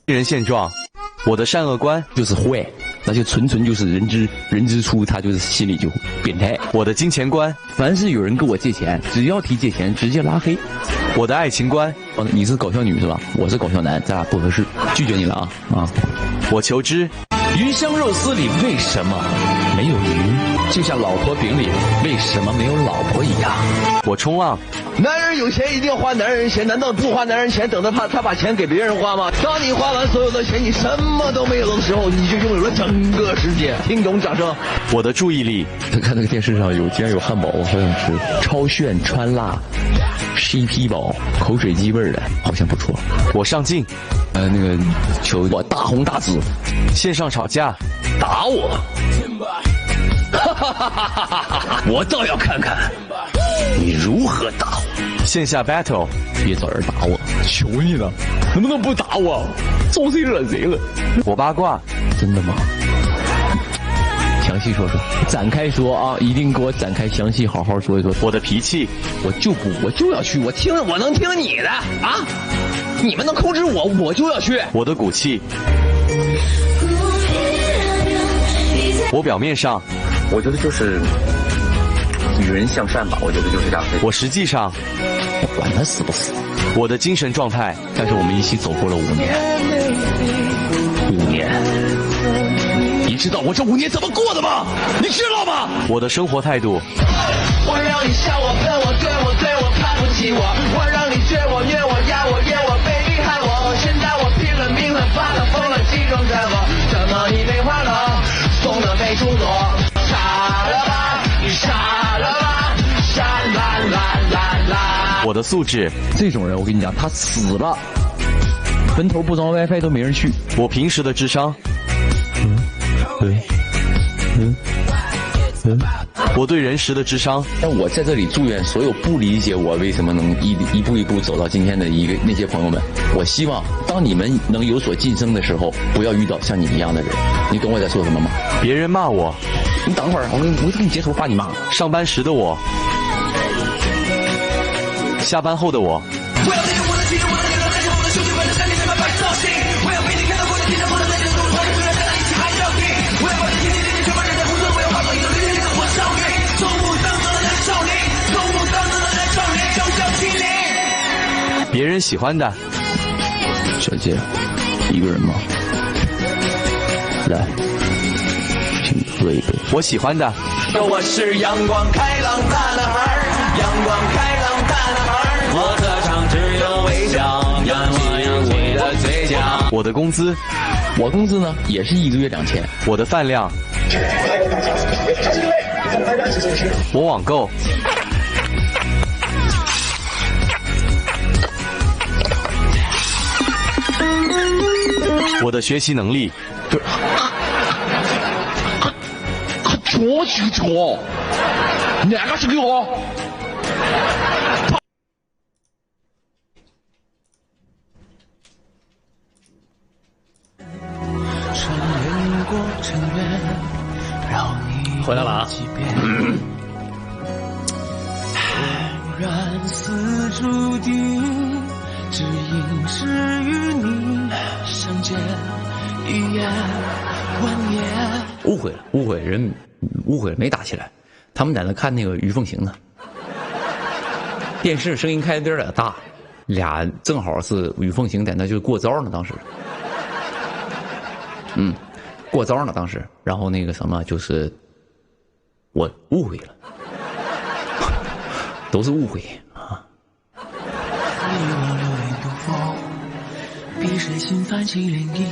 人现状，我的善恶观就是会，那就纯就是人之初，他就是心里就变态。我的金钱观，凡是有人跟我借钱，只要提借钱，直接拉黑。我的爱情观，你是搞笑女是吧？我是搞笑男，咱俩不合适，拒绝你了啊！我求知，鱼香肉丝里为什么没有鱼？就像老婆饼里为什么没有老婆一样。我冲浪。男人有钱一定要花男人钱，难道不花男人钱，等着他把钱给别人花吗？当你花完所有的钱，你什么都没有的时候，你就拥有了整个世界。听懂掌声。我的注意力，看那个电视上竟然有汉堡，我好想吃。超炫川辣，CP 堡，口水鸡味的，好像不错。我上镜，那个求我大红大紫，线上吵架，打我，哈哈哈哈哈哈！我倒要看看你如何打我。线下 battle， 别找人打我，求你了，能不能不打我？招谁惹谁了？我八卦，真的吗？详细说说，展开说啊，一定给我展开详细好好说一说。我的脾气，我就要去，我能听你的啊！你们能控制我，我就要去。我的骨气，我表面上，我觉得就是与人向善吧，我觉得就是这样。我实际上，我管他死不死。我的精神状态，但是我们一起走过了5年，5年，你知道我这5年怎么过的吗？你知道吗？我的生活态度，我让你笑我、恨我、对我看不起我，我让你撅我、虐我、压我、噎我、背叛我，现在我拼了命了、发了疯了，集中在我，怎么你没话了？送了。我的素质，这种人我跟你讲，他死了，坟头不装 WiFi 都没人去。我平时的智商，我对人时的智商。但我在这里祝愿所有不理解我为什么能一步一步走到今天的那些朋友们，我希望当你们能有所晋升的时候，不要遇到像你一样的人。你懂我在说什么吗？别人骂我，你等会儿，我给你截图发你妈。上班时的我，下班后的我。别人喜欢的，小姐，一个人吗？来，请喝一杯。我喜欢的。我是阳光开朗大男孩，阳光开朗大男孩，我特长只有微笑，扬起我的嘴角。我的工资，我工资呢也是1个月2000。我的饭量，我网购。我的学习能力，捉起捉，哪个是给我？穿越过尘缘，绕你回来了啊！突然似注定，只因是与你相见，一夜万年。误会了，没打起来，他们在那看那个于凤行呢。电视声音开的有点大，俩正好是于凤行在那就过招呢，当时，过招呢当时，然后那个什么就是我误会了，都是误会啊。你我留恋东风，碧水心泛起涟漪，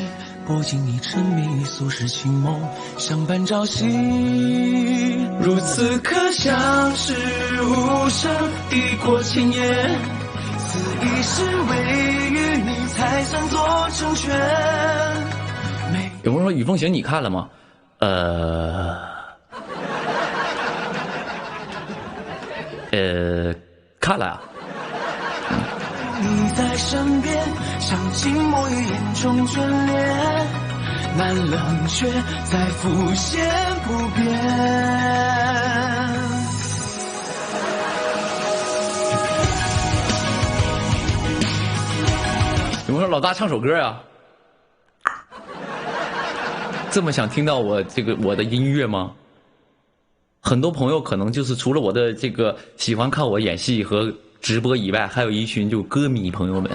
不经意沉迷俗世情梦，相伴朝夕。如此可相识无声，抵过千言，此一世唯与你才算作成全。有人说雨凤行你看了吗？看了呀。你在身边，像寂寞于眼中眷恋，难冷却再浮现不变。有人说老大唱首歌呀？这么想听到我的音乐吗？很多朋友可能就是除了我的这个喜欢看我演戏和直播以外，还有一群就歌迷朋友们。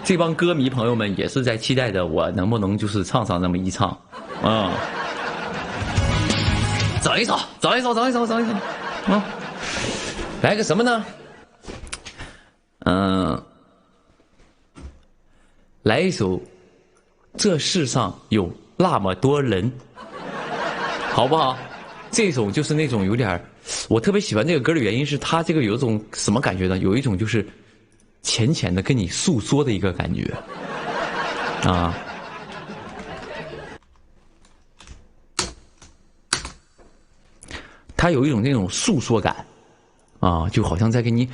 这帮歌迷朋友们也是在期待着我能不能就是唱那么一唱啊，整一首，来个什么呢？来一首这世上有那么多人，好不好？这种就是那种有点，我特别喜欢这个歌的原因是它这个有一种什么感觉呢？有一种就是浅浅的跟你诉说的一个感觉啊。它有一种那种诉说感啊，就好像在跟你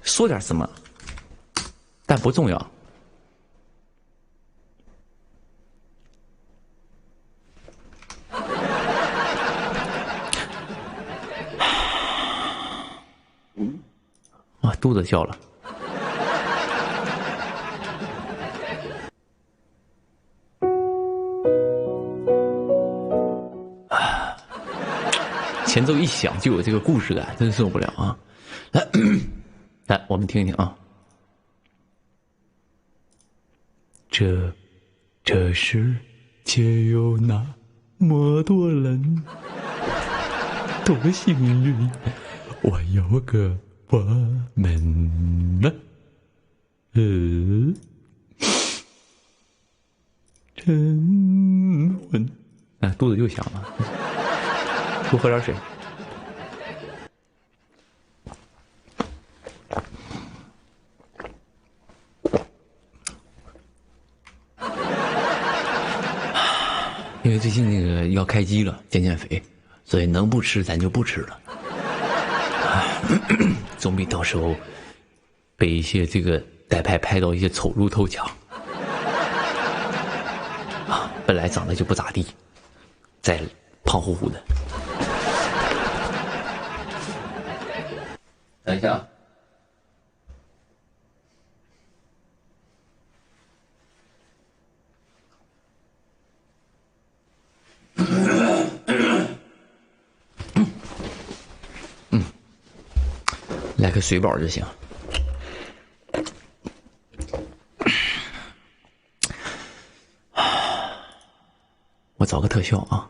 说点什么，但不重要。哇，肚子叫了。前奏一响就有这个故事感，真受不了啊！来，我们听一听啊。这世界有那么多人，多幸运，我有个我们呢。晨昏，肚子又响了，多喝点水。因为最近那个要开机了，减肥，所以能不吃咱就不吃了。总比到时候被一些这个歹派拍到一些丑入偷强。啊，本来长得就不咋地，再胖乎乎的。等一下。来个水饱就行。我找个特效啊。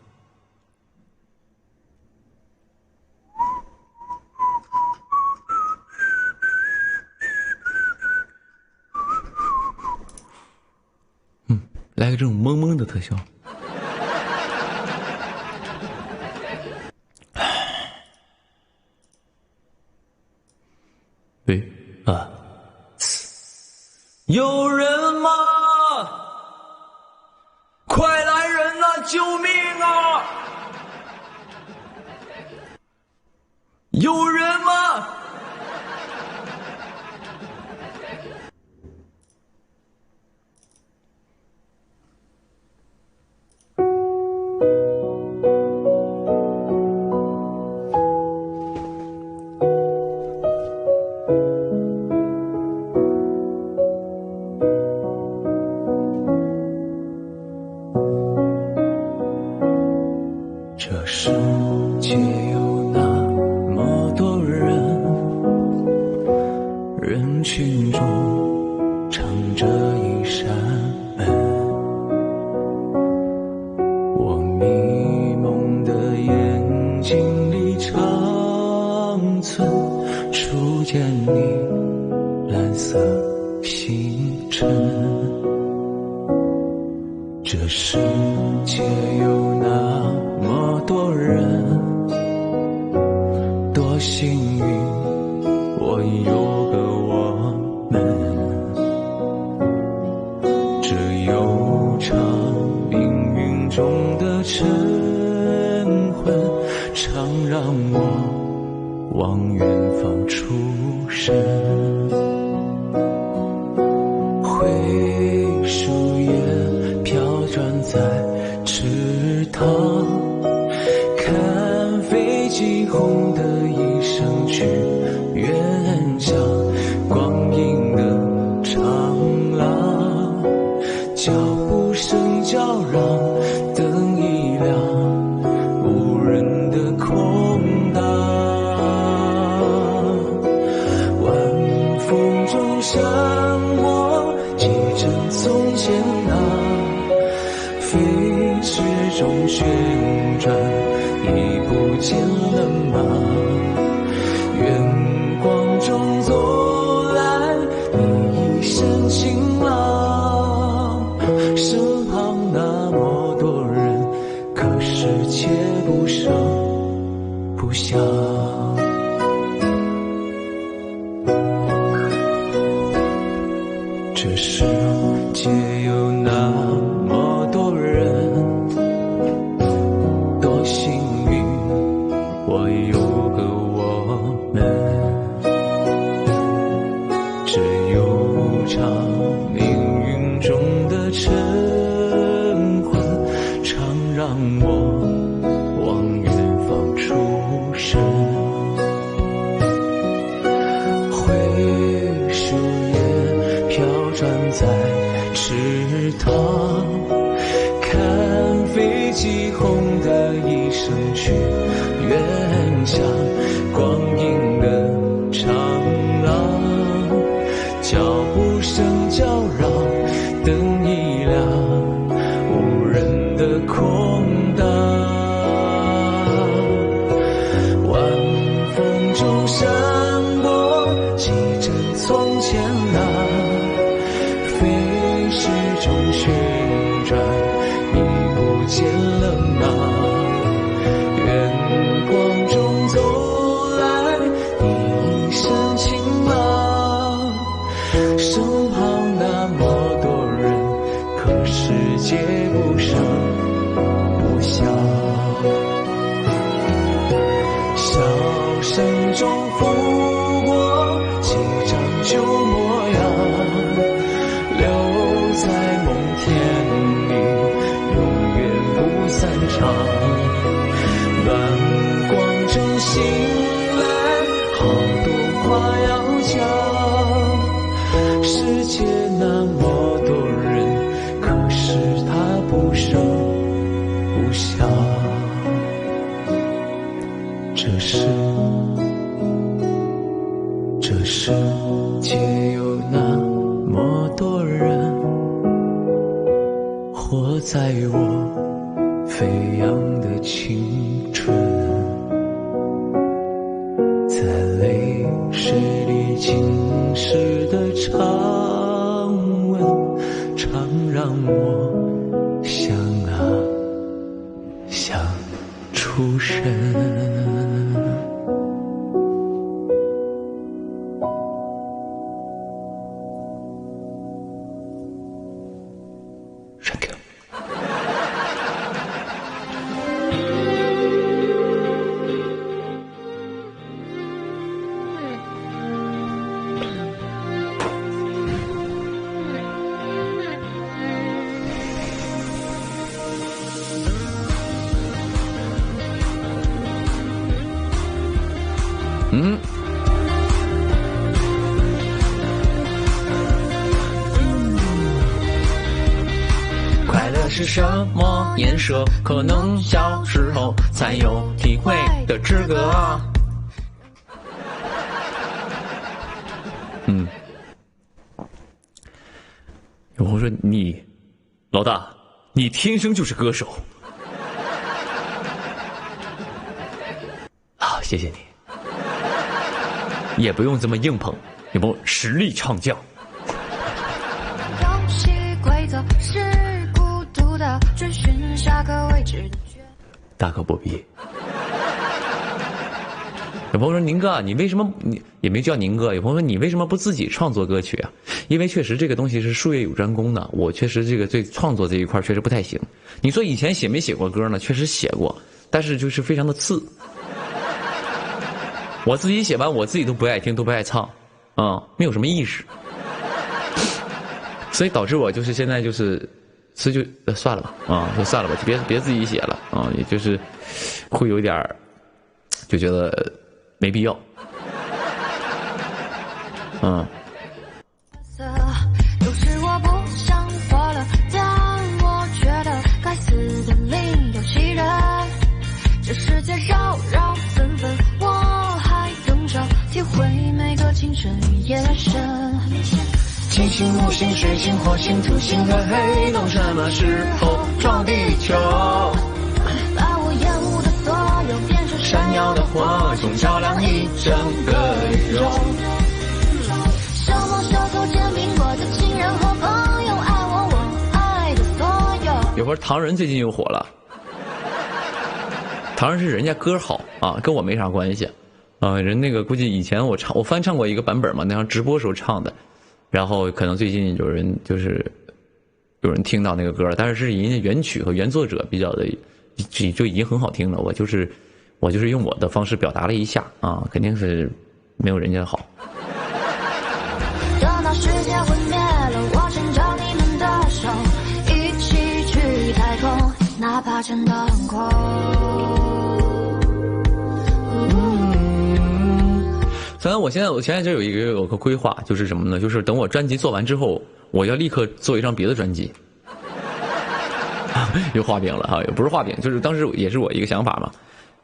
来个这种懵懵的特效。对啊，有人吗？快来人啊！救命啊！有人吗？这世界有那么多人，人群中藏着一扇门。我迷蒙的眼睛里长存初见你蓝色星辰。这世界有那么多人，多幸运我有个我们。这悠长命运中的晨昏，常让我往远方出神。灰树叶飘转在池塘，看飞机轰的一声去远乡，光阴的长廊，脚步声叫嚷，灯一亮，无人的空荡。晚风中闪过几帧从前啊，飞驰中旋转，已不见了吗？远光中走来你一身晴朗，身旁那么多人，可是却不声不响。这世界有那么多人，多幸运我有个我们。这悠长命运中的晨昏，常让我往远方出神。灰树叶飘转在池塘，看飞机轰的一声去远乡，光阴的长廊，脚步声叫嚷，灯一亮，无人的空荡。晚风中闪过几帧从前啊，飞逝中旋转，已不见了吗？远光中走来你一身晴朗，身旁那么多人，可是接不上旧模样，留在梦田里，永远不散场。暖光正醒来，好多话要讲。世界那么多人，可是他不声不响。这世界有那么多人，活在我飞扬的青春，在泪水里浸湿的长吻，常让我想啊想出神。快乐是什么颜色？可能小时候才有体会的资格啊。有朋友说你老大，你天生就是歌手啊，谢谢你。也不用这么硬捧，也不实力唱将。游戏规则是孤独的，追寻下个位置的决大可不必。有朋友说宁哥，你为什么你也没叫宁哥？有朋友说你为什么不自己创作歌曲啊？因为确实这个东西是术业有专攻的，我确实这个对创作这一块确实不太行。你说以前写没写过歌呢？确实写过，但是就是非常的次。我自己写完，我自己都不爱听，都不爱唱，没有什么意识，所以导致我就是现在就是算了吧，就算了吧，别自己写了也就是会有点就觉得没必要，色。有时我不想活了，但我觉得该死的另有其人。这世界扰扰纷纷，我还等着体会每个清晨与夜深。金星、木星、水星、火星、土星和黑洞什么时候撞地球？把我厌恶的所有变成闪耀的火种，照亮一整个宇宙。什么手头煎饼果的亲人和朋友，爱我，我爱的所有。有会儿唐人最近又火了，唐人是人家歌好啊，跟我没啥关系人那个估计以前我翻唱过一个版本嘛，那样直播时候唱的，然后可能最近有人听到那个歌，但是是人家原曲和原作者比较的就已经很好听了，我就是用我的方式表达了一下肯定是没有人家好。等到世界毁灭了，我牵着你们的手，一起去太空，哪怕真的很空。当然我现在就有个规划，就是什么呢？就是等我专辑做完之后，我要立刻做一张别的专辑。又画饼了也不是画饼，就是当时也是我一个想法嘛，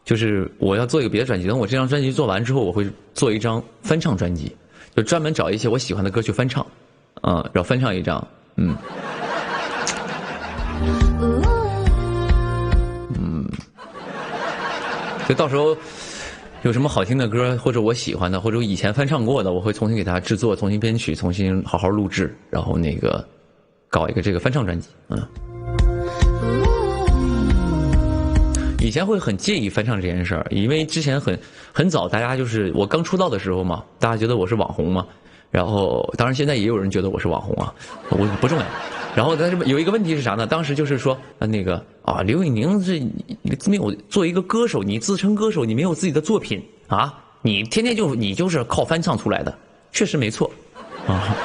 就是我要做一个别的专辑。等我这张专辑做完之后，我会做一张翻唱专辑，就专门找一些我喜欢的歌去翻唱，然后翻唱一张，就到时候有什么好听的歌，或者我喜欢的，或者我以前翻唱过的，我会重新给它制作，重新编曲，重新好好录制，然后那个搞一个这个翻唱专辑。以前会很介意翻唱这件事儿，因为之前很早，大家就是我刚出道的时候嘛，大家觉得我是网红嘛，然后当然现在也有人觉得我是网红我不重要。然后但是有一个问题是啥呢？当时就是说刘宇宁是没有作为一个歌手，你自称歌手，你没有自己的作品你天天你就是靠翻唱出来的，确实没错。啊。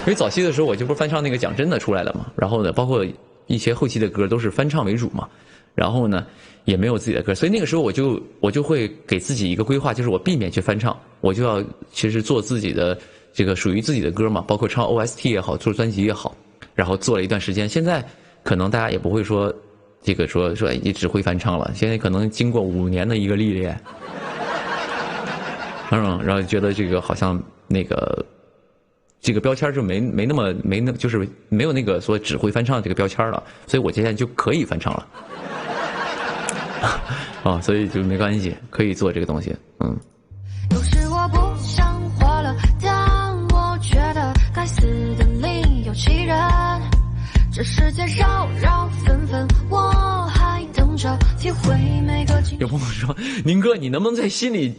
因为早期的时候我就不是翻唱那个讲真的出来了嘛，然后呢，包括一些后期的歌都是翻唱为主嘛，然后呢也没有自己的歌，所以那个时候我就会给自己一个规划，就是我避免去翻唱，我就要其实做自己的这个属于自己的歌嘛，包括唱 OST 也好，做专辑也好，然后做了一段时间，现在可能大家也不会说这个说你只会翻唱了，现在可能经过5年的一个历练，然后觉得这个好像那个这个标签就没那么就是没有那个说只会翻唱这个标签了，所以我现在就可以翻唱了。啊，所以就没关系，可以做这个东西，有时我不想活了，但我觉得该死的理由气人。这世界扰扰纷纷，我还等着体会每个有朋友说，宁哥，你能不能在心里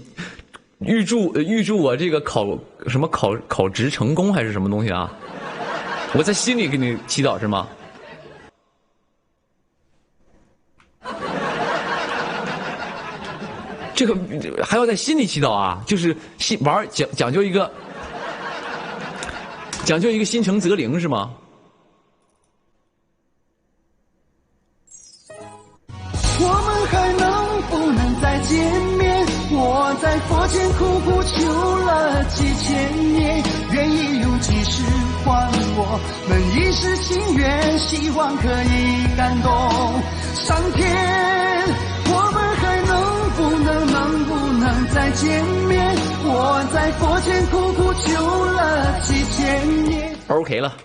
预祝我这个考职成功还是什么东西啊？我在心里给你祈祷是吗？这个还要在心里祈祷啊？就是讲究一个心诚则灵是吗？我们还能不能再见面？我在佛前苦苦求了几千年，愿意用几世还我们一世情缘，希望可以感动上天。我们还能不能再见面？我在佛前苦苦求了几千年。OK 了，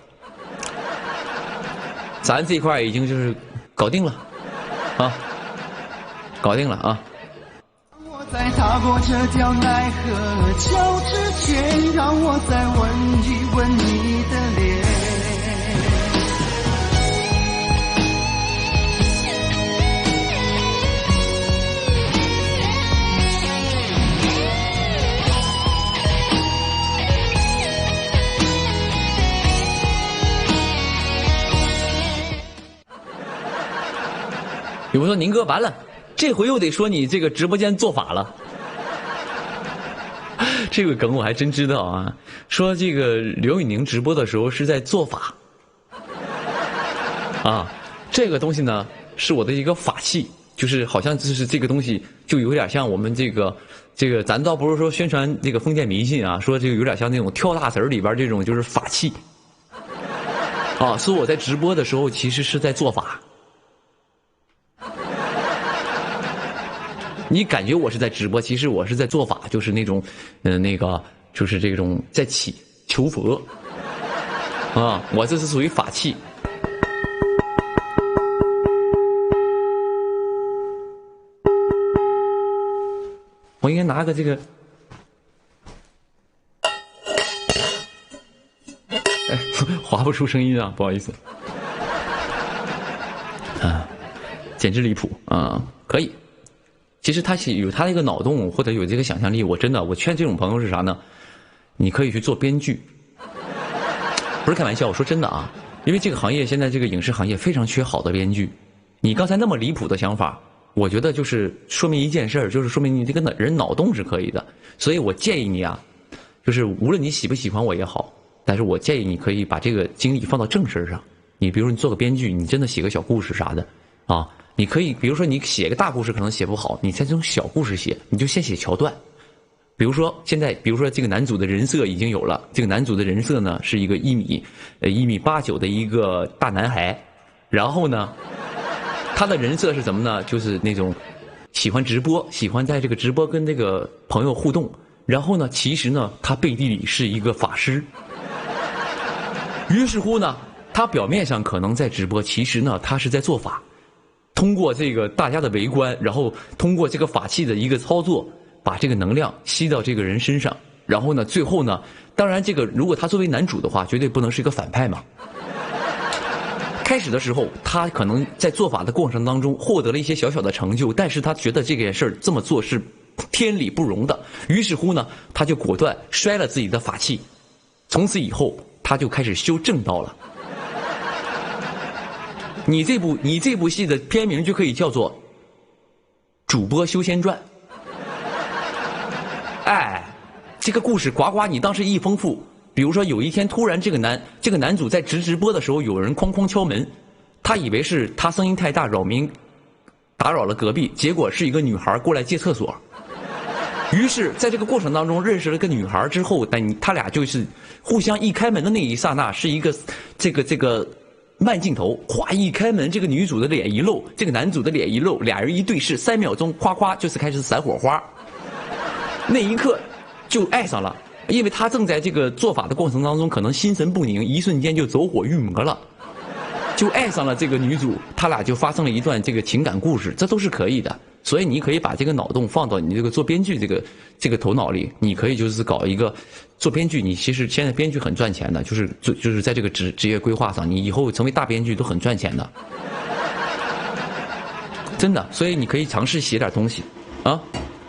咱这块已经就是搞定了啊，搞定了啊。我在踏过这条奈何桥之前，让我再吻一吻你的脸。有人说宁哥完了，这回又得说你这个直播间做法了。这个梗我还真知道啊，说这个刘宇宁直播的时候是在做法啊，这个东西呢是我的一个法器，就是好像就是这个东西就有点像我们这个咱倒不是说宣传这个封建迷信啊，说这个有点像那种跳大神里边这种就是法器啊，所以我在直播的时候其实是在做法。你感觉我是在直播，其实我是在做法，就是那种，那个就是这种在求佛，啊，我这是属于法器。我应该拿个这个，哎，划不出声音啊，不好意思，啊，简直离谱啊，可以。其实他有他的一个脑洞或者有这个想象力，我劝这种朋友是啥呢？你可以去做编剧，不是开玩笑，我说真的啊，因为这个行业现在这个影视行业非常缺好的编剧。你刚才那么离谱的想法，我觉得就是说明一件事儿，就是说明你这个人脑洞是可以的。所以我建议你啊，就是无论你喜不喜欢我也好，但是我建议你可以把这个精力放到正事上。你比如说你做个编剧，你真的写个小故事啥的啊。你可以，比如说你写个大故事可能写不好，你在这种小故事写，你就先写桥段。比如说现在，比如说这个男主的人设已经有了，这个男主的人设呢是一个1米89的一个大男孩，然后呢，他的人设是什么呢？就是那种喜欢直播，喜欢在这个直播跟这个朋友互动，然后呢，其实呢他背地里是一个法师。于是乎呢，他表面上可能在直播，其实呢他是在做法。通过这个大家的围观，然后通过这个法器的一个操作，把这个能量吸到这个人身上，然后呢，最后呢，当然这个如果他作为男主的话，绝对不能是一个反派嘛。开始的时候，他可能在做法的过程当中获得了一些小小的成就，但是他觉得这件事儿这么做是天理不容的，于是乎呢，他就果断摔了自己的法器，从此以后他就开始修正道了。你这部戏的片名就可以叫做《主播修仙传》。哎，这个故事呱呱，你当时一丰富，比如说有一天突然这个男主在直播的时候，有人哐哐敲门，他以为是他声音太大扰民，打扰了隔壁，结果是一个女孩过来借厕所。于是在这个过程当中认识了个女孩之后，他俩就是互相一开门的那一刹那，是一个这个慢镜头，咵一开门，这个女主的脸一露，这个男主的脸一露，俩人一对视，3秒钟，夸夸就是开始散火花。那一刻就爱上了，因为他正在这个做法的过程当中，可能心神不宁，一瞬间就走火入魔了，就爱上了这个女主，他俩就发生了一段这个情感故事，这都是可以的。所以你可以把这个脑洞放到你这个做编剧这个头脑里，你可以就是搞一个做编剧，你其实现在编剧很赚钱的，就是在这个职业规划上，你以后成为大编剧都很赚钱的，真的。所以你可以尝试写点东西啊，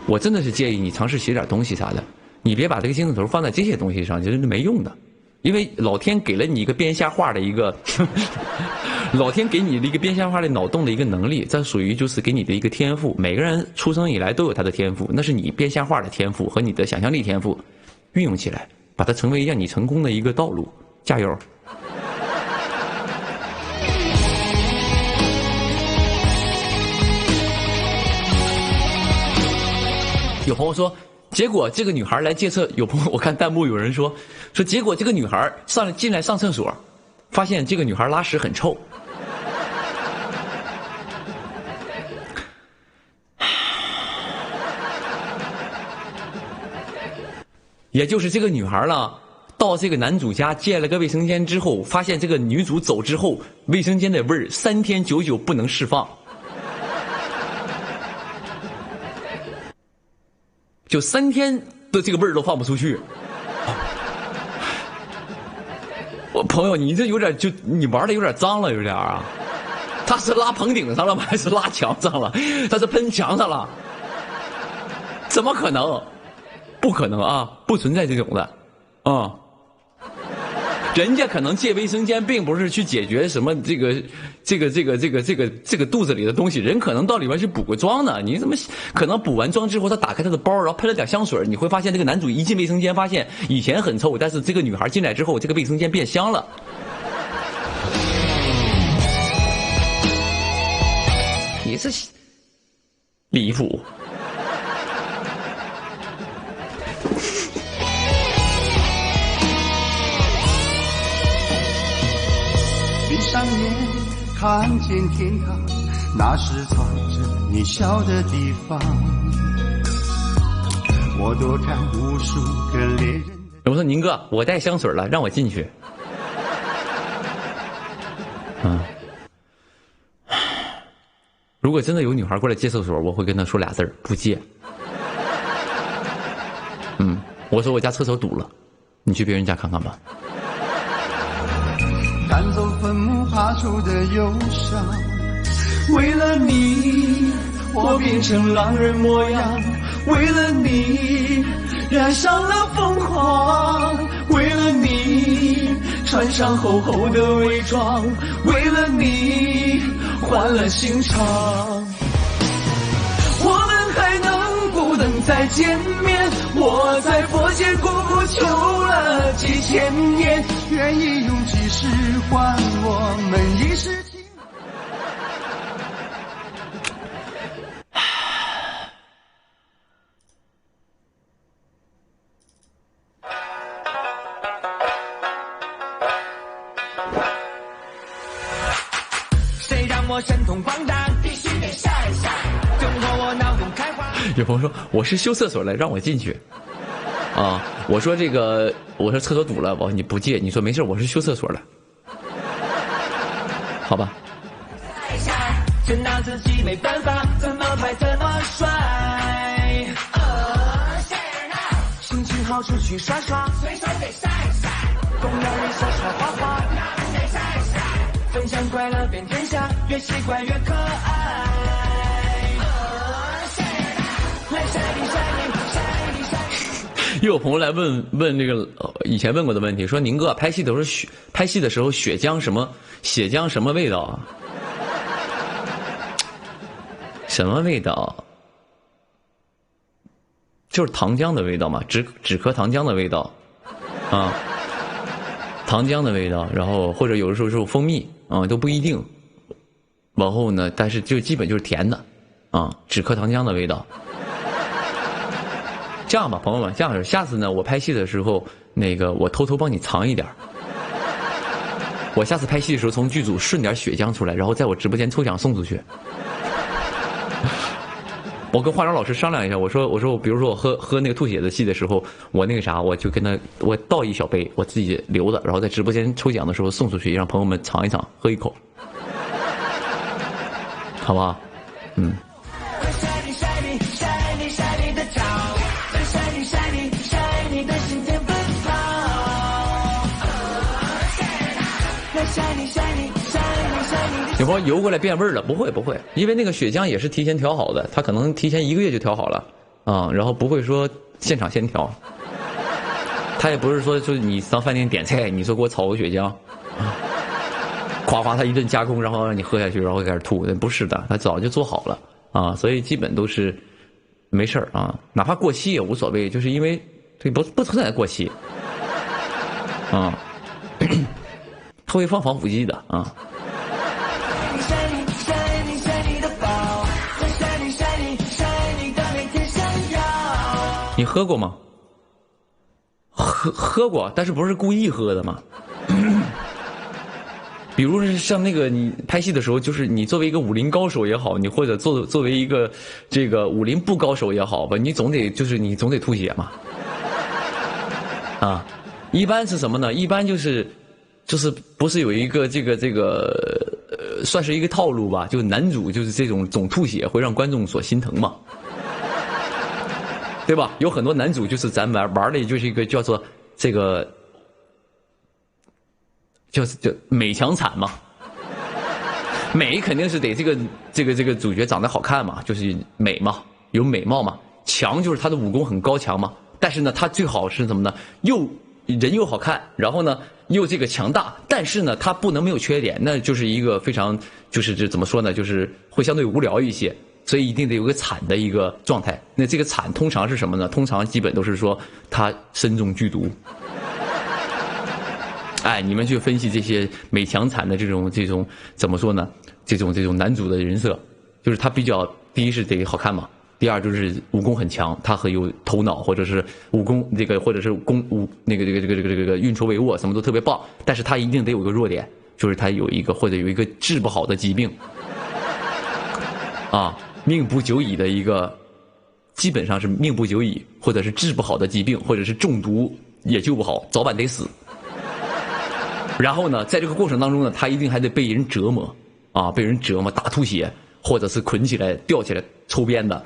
我真的是建议你尝试写点东西啥的，你别把这个精神头放在这些东西上，就是没用的。因为老天给了你一个编瞎话的一个老天给你的一个编瞎话的脑洞的一个能力，这属于就是给你的一个天赋。每个人出生以来都有他的天赋，那是你编瞎话的天赋和你的想象力天赋，运用起来，把它成为让你成功的一个道路。加油！有朋友说，结果这个女孩来借厕，有朋友我看弹幕有人说结果这个女孩进来上厕所，发现这个女孩拉屎很臭。也就是这个女孩呢，到这个男主家借了个卫生间之后，发现这个女主走之后，卫生间的味儿3天久久不能释放。就3天的这个味儿都放不出去。我朋友，你这有点你玩的有点脏了，有点啊。他是拉棚顶上了吗？还是拉墙上了？他是喷墙上了？怎么可能？不可能啊，不存在这种的，啊。人家可能借卫生间，并不是去解决什么这个肚子里的东西，人可能到里面去补个妆呢。你怎么可能补完妆之后，他打开他的包，然后喷了点香水，你会发现这个男主一进卫生间，发现以前很臭，但是这个女孩进来之后，这个卫生间变香了。你这离谱。闭上眼，看见天堂，那是藏着你笑的地方。我躲开无数个猎人。我说宁哥，我带香水了，让我进去。如果真的有女孩过来借厕所，我会跟她说俩字儿：不借。我说我家厕所堵了，你去别人家看看吧。赶走坟墓爬出的忧伤，为了你，我变成狼人模样；为了你，染上了疯狂；为了你，穿上厚厚的伪装；为了你，换了心肠。我们还能不能再见面？我在佛前苦苦求了几千年，愿意用几世换我们一世情。谁让我神通广大，必须得晒一晒，等候我脑洞开花。有朋友说我是修厕所来，让我进去。啊，我说厕所堵了，你不借，你说没事，我是修厕所的，好吧？真拿自己没办法，怎么拍怎么帅。心情好出去耍耍，随手给晒一晒。公园里小草花花，那得晒一晒。分享快乐遍天下，越习惯越可爱。来晒你晒你晒你晒你。又有朋友来问那个以前问过的问题，说宁哥拍戏的时候血浆什么味道啊？什么味道？就是糖浆的味道嘛，止咳糖浆的味道啊。糖浆的味道，然后或者有的时候是蜂蜜啊，都不一定。往后呢，但是就基本就是甜的啊，止咳糖浆的味道。这样吧，朋友们，这样式，下次呢，我拍戏的时候，那个我偷偷帮你藏一点。我下次拍戏的时候，从剧组顺点血浆出来，然后在我直播间抽奖送出去。我跟化妆老师商量一下，我说，比如说我喝那个吐血的戏的时候，我那个啥，我就跟他我倒一小杯，我自己留着，然后在直播间抽奖的时候送出去，让朋友们尝一尝，喝一口，好不好？嗯。有朋友游过来变味儿了？不会，因为那个血浆也是提前调好的，他可能提前1个月就调好了啊、然后不会说现场先调。他也不是说就是你上饭店点菜，你说给我炒个血浆，夸他一顿加工，然后让你喝下去，然后开始吐，不是的，他早就做好了啊，所以基本都是没事儿啊，哪怕过期也无所谓，就是因为对不存在过期啊，他会放防腐剂的啊。你喝过吗？喝过，但是不是故意喝的嘛？比如是像那个你拍戏的时候，就是你作为一个武林高手也好，你或者作为一个这个武林不高手也好吧，你总得吐血嘛。啊，一般是什么呢？一般就是不是有一个这个算是一个套路吧？就男主就是这种总吐血会让观众所心疼嘛。对吧？有很多男主就是咱玩的就是一个叫做这个叫美强惨嘛，美肯定是得这个主角长得好看嘛，就是美嘛，有美貌嘛。强就是他的武功很高强嘛，但是呢，他最好是什么呢？人又好看，然后呢又这个强大，但是呢他不能没有缺点，那就是一个非常就是这怎么说呢？就是会相对无聊一些。所以一定得有个惨的一个状态。那这个惨通常是什么呢？通常基本都是说他身中剧毒。哎，你们去分析这些美强惨的这种怎么说呢？这种男主的人设，就是他比较第一是得好看嘛，第二就是武功很强，他很有头脑，或者是武功这个或者是这个运筹帷幄，什么都特别棒。但是他一定得有个弱点，就是他有一个治不好的疾病。啊。命不久矣的一个，基本上是命不久矣，或者是治不好的疾病，或者是中毒也救不好，早晚得死。然后呢，在这个过程当中呢，他一定还得被人折磨啊，被人折磨大吐血，或者是捆起来吊起来抽鞭的，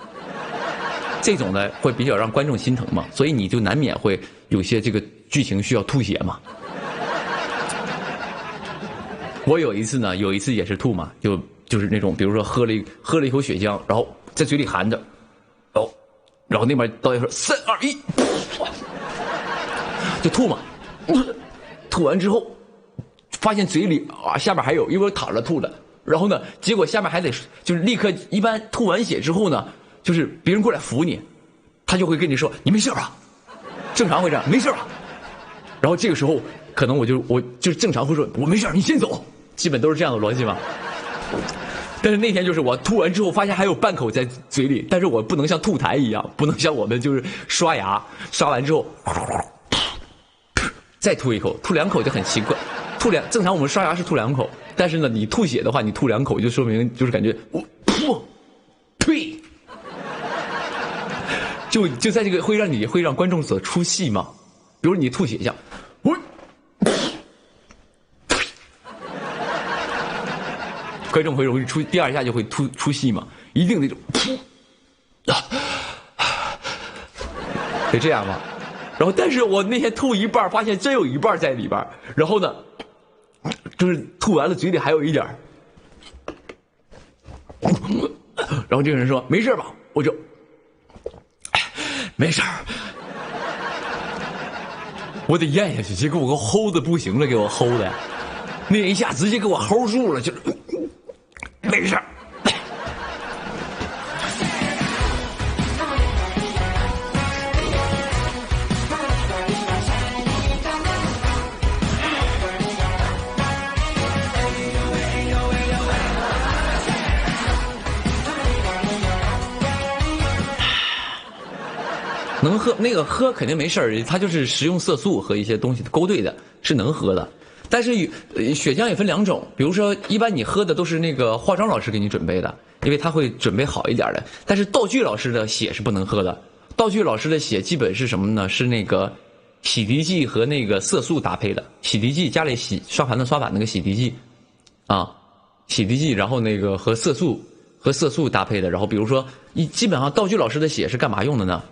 这种呢会比较让观众心疼嘛，所以你就难免会有些这个剧情需要吐血嘛。我有一次也是吐嘛，就是那种，比如说喝了一口血浆，然后在嘴里含着，然后那边导演说3、2、1，就吐嘛，吐完之后发现嘴里下面还有，因为我躺着吐的，然后呢，结果下面还得就是立刻，一般吐完血之后呢，就是别人过来扶你，他就会跟你说你没事吧，正常会这样，没事吧，然后这个时候可能我就正常会说我没事，你先走，基本都是这样的逻辑嘛。但是那天就是我吐完之后发现还有半口在嘴里，但是我不能像吐痰一样，不能像我们就是刷牙刷完之后再吐一口，吐2口就很奇怪。正常我们刷牙是吐2口，但是呢你吐血的话，你吐2口就说明就是感觉呸，就在这个会让观众所出戏嘛。比如你吐血一下，观众会容易第二下就会出戏嘛，一定那种得这样嘛。然后但是我那天吐一半，发现真有一半在里边，然后呢就是吐完了嘴里还有一点，然后这个人说没事吧，我就没事，我得咽下去，结果我给我齁的不行了，给我齁的那一下直接给我齁住了，就没事。能喝，那个喝肯定没事儿，它就是食用色素和一些东西勾兑的，是能喝的。但是血浆也分两种，比如说一般你喝的都是那个化妆老师给你准备的，因为他会准备好一点的。但是道具老师的血是不能喝的，道具老师的血基本是什么呢？是那个洗涤剂和那个色素搭配的，洗涤剂家里刷盘子刷碗那个洗涤剂啊，洗涤剂，然后那个和色素搭配的。然后比如说基本上道具老师的血是干嘛用的呢？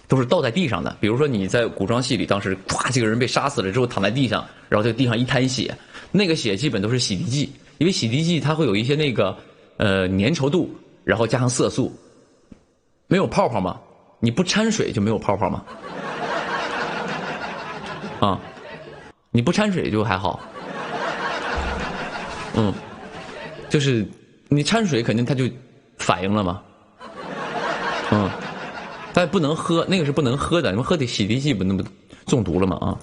都是倒在地上的。比如说你在古装戏里，当时咵这个人被杀死了之后躺在地上，然后这个地上一滩血，那个血基本都是洗涤剂，因为洗涤剂它会有一些那个粘稠度，然后加上色素，没有泡泡嘛，你不掺水就没有泡泡嘛，啊，你不掺水就还好，就是你掺水肯定它就反应了嘛，但不能喝，那个是不能喝的，你们喝的洗涤剂不那么中毒了吗？啊！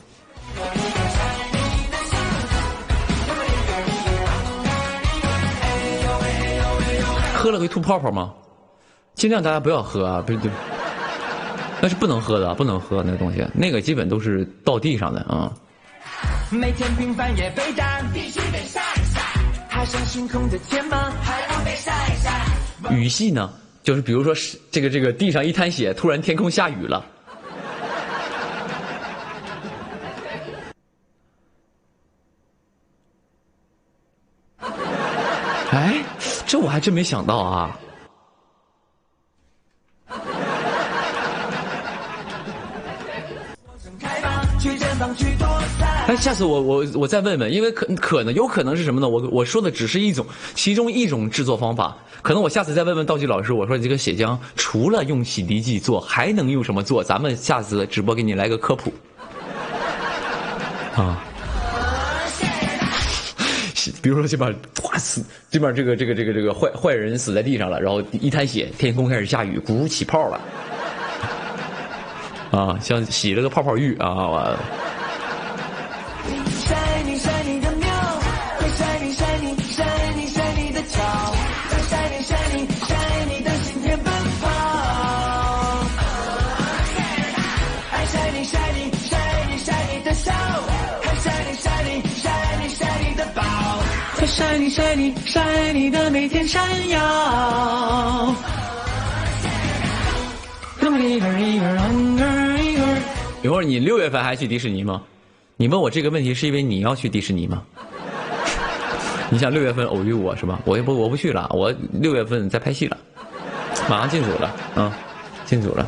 喝了会吐泡泡吗？尽量大家不要喝啊，不是，那是不能喝的，不能喝那个东西，那个基本都是倒地上的啊。每天平凡也被打，必须得晒一晒，还像星空的天吗？还要被晒一晒。雨系呢？就是比如说这个地上一滩血，突然天空下雨了，哎，这我还真没想到啊。哎，下次我再问问，因为有可能是什么呢？我说的只是其中一种制作方法，可能我下次再问问道具老师，我说这个血浆除了用洗涤剂做，还能用什么做？咱们下次直播给你来个科普啊。比如说这边哗死，这边这个坏人死在地上了，然后一滩血，天空开始下雨，咕起泡了，啊，像洗了个泡泡浴啊。晒你晒你的喵，会晒你晒你晒你晒你的脚，再晒你晒你晒你的心田奔跑，爱晒你晒你晒你晒你的笑，还晒你晒你晒你晒你的宝，再晒你晒你晒你的每天闪耀。一会儿你6月份还去迪士尼吗？你问我这个问题是因为你要去迪士尼吗？你想6月份偶遇我是吧？我不去了，我6月份在拍戏了，马上进组了啊，进组了，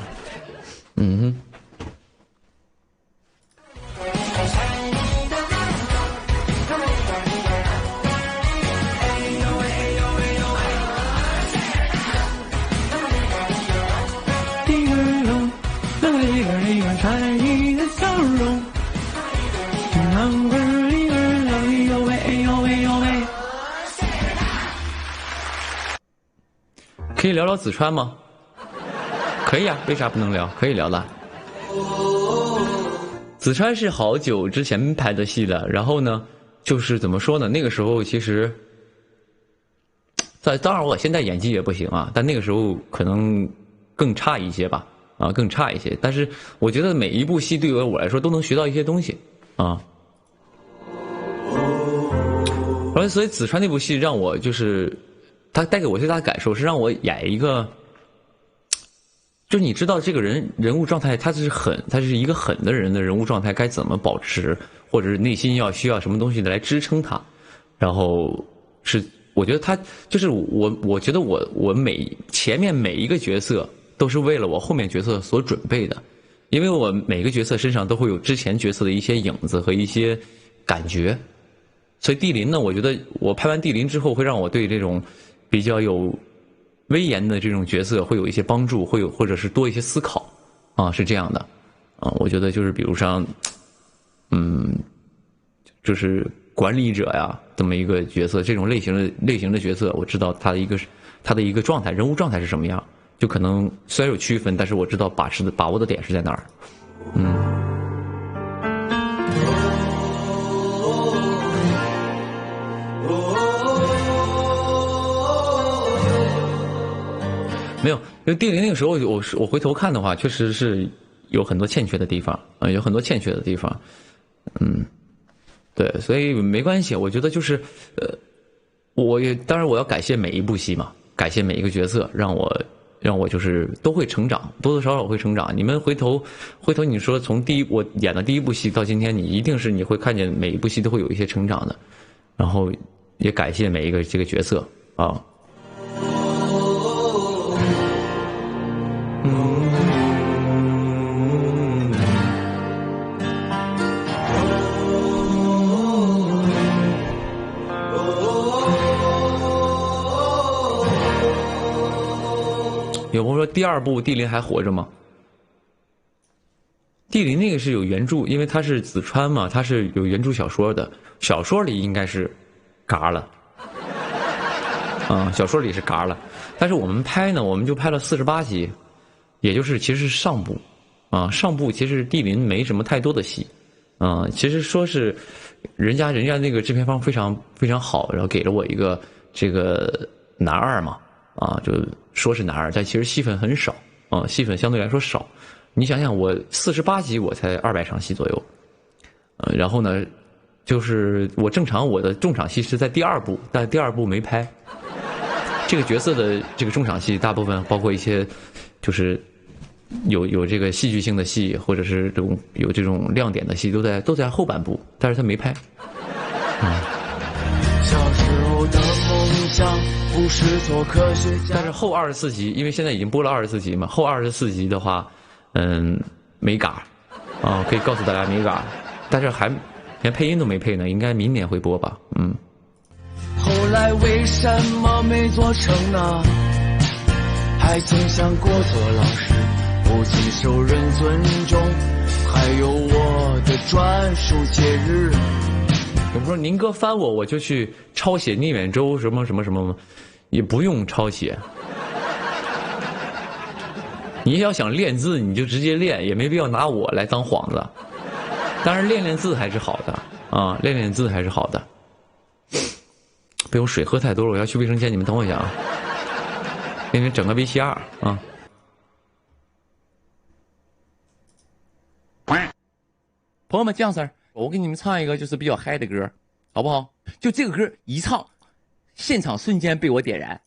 可以聊聊子川吗？可以啊，为啥不能聊？可以聊的。子川是好久之前拍的戏了，然后呢，就是怎么说呢？那个时候其实，当然我现在演技也不行啊，但那个时候可能更差一些吧，啊，更差一些。但是我觉得每一部戏对于我来说都能学到一些东西啊。所以子川那部戏让我就是他带给我最大的感受是让我演一个，就是你知道这个人物状态他是一个狠的人的人物状态该怎么保持，或者是内心需要什么东西来支撑他，然后是我觉得他就是我觉得我前面每一个角色都是为了我后面角色所准备的，因为我每个角色身上都会有之前角色的一些影子和一些感觉。所以地林呢，我觉得我拍完地林之后，会让我对这种比较有威严的这种角色会有一些帮助，或者是多一些思考啊，是这样的啊。我觉得就是比如像，就是管理者呀这么一个角色，这种类型的角色，我知道他的一个状态，人物状态是什么样，就可能虽然有区分，但是我知道把握的点是在哪儿，没有，因为地灵那个时候我回头看的话，确实是有很多欠缺的地方啊，有很多欠缺的地方，对，所以没关系，我觉得就是当然我要感谢每一部戏嘛，感谢每一个角色，让我就是都会成长，多多少少会成长。你们回头你说从我演的第一部戏到今天，你一定是你会看见每一部戏都会有一些成长的，然后也感谢每一个这个角色啊。有朋友说第二部地灵还活着吗？地灵那个是有原著，因为他是子川嘛，他是有原著小说的，小说里应该是嘎了，小说里是嘎了，但是我们拍呢，我们就拍了48集，也就是其实是上部，上部其实地灵没什么太多的戏，其实说是人家那个制片方非常非常好，然后给了我一个这个男二嘛。就说是男二，但其实戏份很少戏份相对来说少。你想想，我48集我才200场戏左右，然后呢，就是我的重场戏是在第二部，但第二部没拍。这个角色的这个重场戏，大部分包括一些就是有这个戏剧性的戏，或者是有这种亮点的戏，都在后半部，但是他没拍。小时候的梦想不是做科学家，但是后24集，因为现在已经播了24集嘛，后24集的话，没嘎，可以告诉大家没嘎，但是连配音都没配呢，应该明年会播吧，后来为什么没做成呢？还曾想过做老师，不仅受人尊重，还有我的专属节日。有人说宁哥翻我就去抄写聂远洲什么什么什么，也不用抄写。你要想练字，你就直接练，也没必要拿我来当幌子。当然练字还是好的练字还是好的。被我水喝太多了，我要去卫生间，你们等我一下啊。给你们整个 VCR 啊。朋友们，这样式儿，我给你们唱一个就是比较嗨的歌，好不好？就这个歌一唱，现场瞬间被我点燃。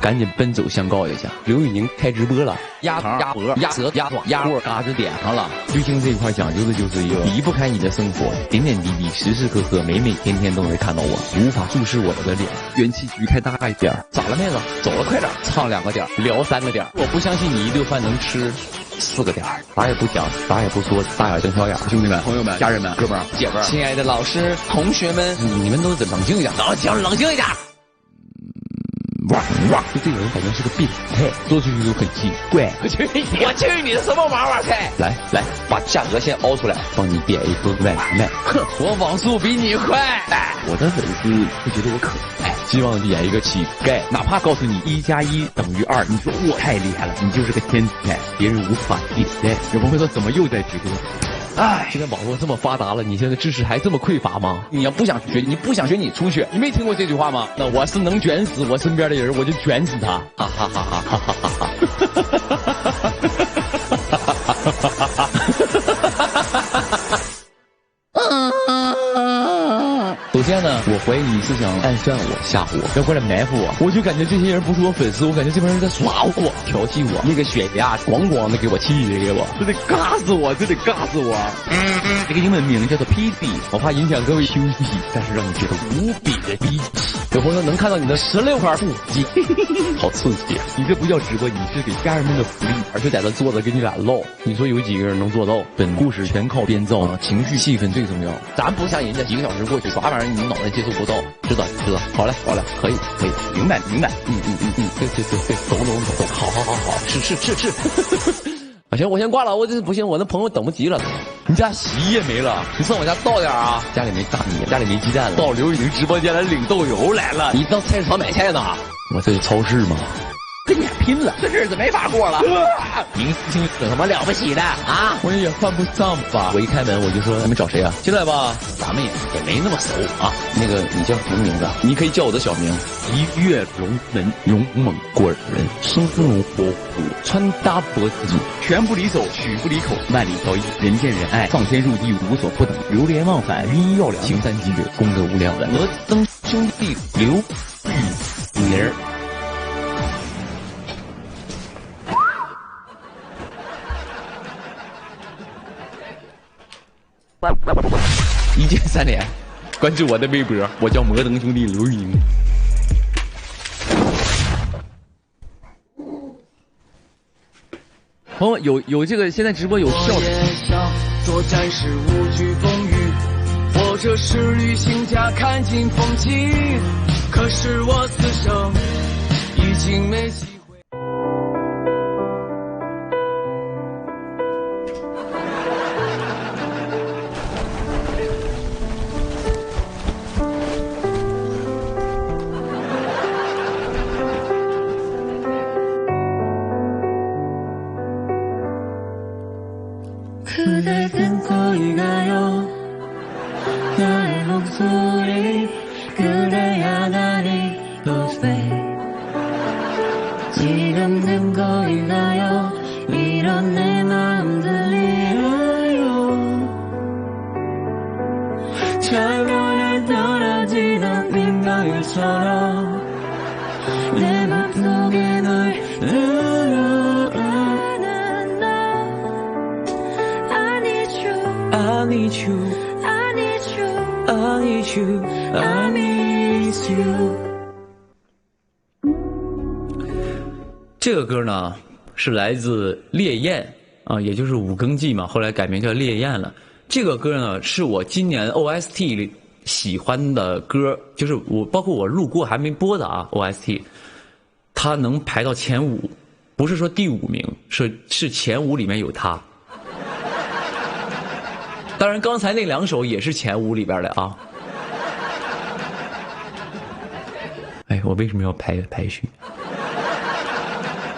赶紧奔走相告一下，刘宇宁开直播了，鸭脖、鸭舌、鸭窝嘎子点上了。追星这一块讲究的就是一个离不开你的生活，点点滴滴，时时刻刻，每每天天都能看到我，无法注视我的脸，元气举开大一点，咋了妹子？走了快点，唱2个点，聊3个点。我不相信你一顿饭能吃4个点，啥也不讲，啥也不说，大眼瞪小眼。兄弟们、朋友们、家人们、哥们儿、姐们儿，亲爱的老师、同学们，你们都得冷静一点，冷静一点。就这个人感觉是个变态，说出去都很奇怪。我去你的什么娃娃菜！来，把价格先凹出来，帮你点一份外卖。哼，我网速比你快。我的粉丝会觉得我可爱，希望点一个乞丐，哪怕告诉你1+1等于2，你说我太厉害了，你就是个天才，别人无法替代。有朋友说怎么又在直播？现在网络这么发达了，你现在知识还这么匮乏吗？你要不想学，你不想学，你出去。你没听过这句话吗？那我是能卷死我身边的人，我就卷死他。哈哈哈哈哈哈哈哈！首先呢，我怀疑你是想暗算我、吓唬我，要过来埋伏我。我就感觉这些人不是我粉丝，我感觉这帮人在耍我、调戏我。那个血压咣咣的给我气的，给我，这得尬死我，这得尬死我。这个英文名叫做 PD， 我怕影响各位休息，但是让你觉得无比的低级。有朋友能看到你的16块腹肌，好刺激！你这不叫直播，你是给家人们的福利，而且在这坐着跟你俩唠。你说有几个人能做到？本故事全靠编造，情绪气氛最重要。咱不像人家1个小时过去耍玩意儿，你脑袋接触不到，知道？好了，可以，明白。对，懂，好，是。行，我先挂了，我这不行，我那朋友等不及了。你家洗衣液没了，你上我家倒点啊！家里没大米，家里没鸡蛋了。到刘宇宁直播间来领豆油来了，你到菜市场买菜呢？我这是超市吗？跟你拼了，这日子没法过了。明星有什么了不起的啊？我也犯不上吧。我一开门我就说你们找谁啊？进来吧，咱们也没那么熟啊。那个你叫什么名字？你可以叫我的小名。一跃龙门，勇猛过人，生龙活虎，穿搭脖子紧，拳不离手，曲不离口，万里挑一，人见人爱，上天入地无所不等，流连忘返，晕药两，行三积累，功德无量的鹅登兄弟刘玉玲儿。一键3连，关注我的微博，我叫摩登兄弟刘玉玲。朋友们，有这个现在直播有笑的。做战士无惧风雨，或者是旅行家看尽风景。可是我此生已经没机会。这个歌呢是来自烈焰啊，也就是五更季嘛，后来改名叫烈焰了。这个歌呢是我今年 OST 里喜欢的歌，就是包括我录过还没播的啊 OST， 它能排到前5，不是说第5名，是前5里面有它。当然刚才那2首也是前5里边的啊。哎，我为什么要排序？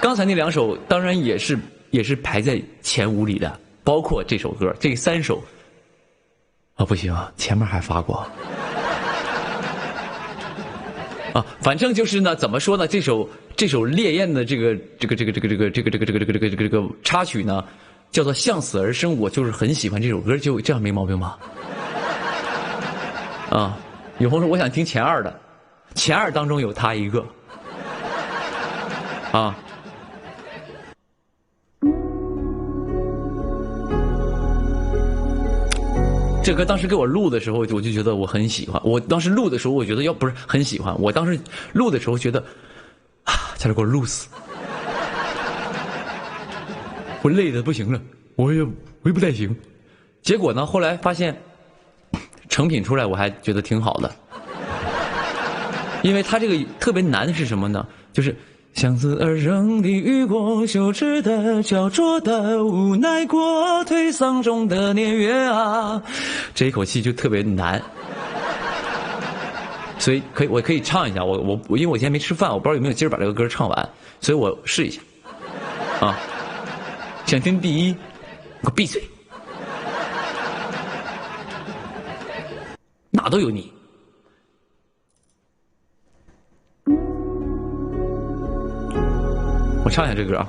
刚才那2首当然也是排在前5里的，包括这首歌，这3首啊不行，前面还发过啊，反正就是呢，怎么说呢？这首烈焰的这个插曲呢，叫做《向死而生》，我就是很喜欢这首歌，就这样没毛病吧？啊，有朋友说我想听前2的，前2当中有他一个啊。这歌当时给我录的时候，我就觉得我很喜欢。我当时录的时候，我觉得不是很喜欢。我当时录的时候觉得，差点给我录死，我累的不行了，我也不太行。结果呢，后来发现成品出来，我还觉得挺好的。因为它这个特别难的是什么呢？就是向死而生的雨过，羞耻的、焦灼的、无奈过、颓丧中的年月啊，这一口气就特别难。所以我可以唱一下，我因为我今天没吃饭，我不知道有没有今儿把这个歌唱完，所以我试一下。啊，想听第一，给我闭嘴，哪都有你。我唱一下这歌啊。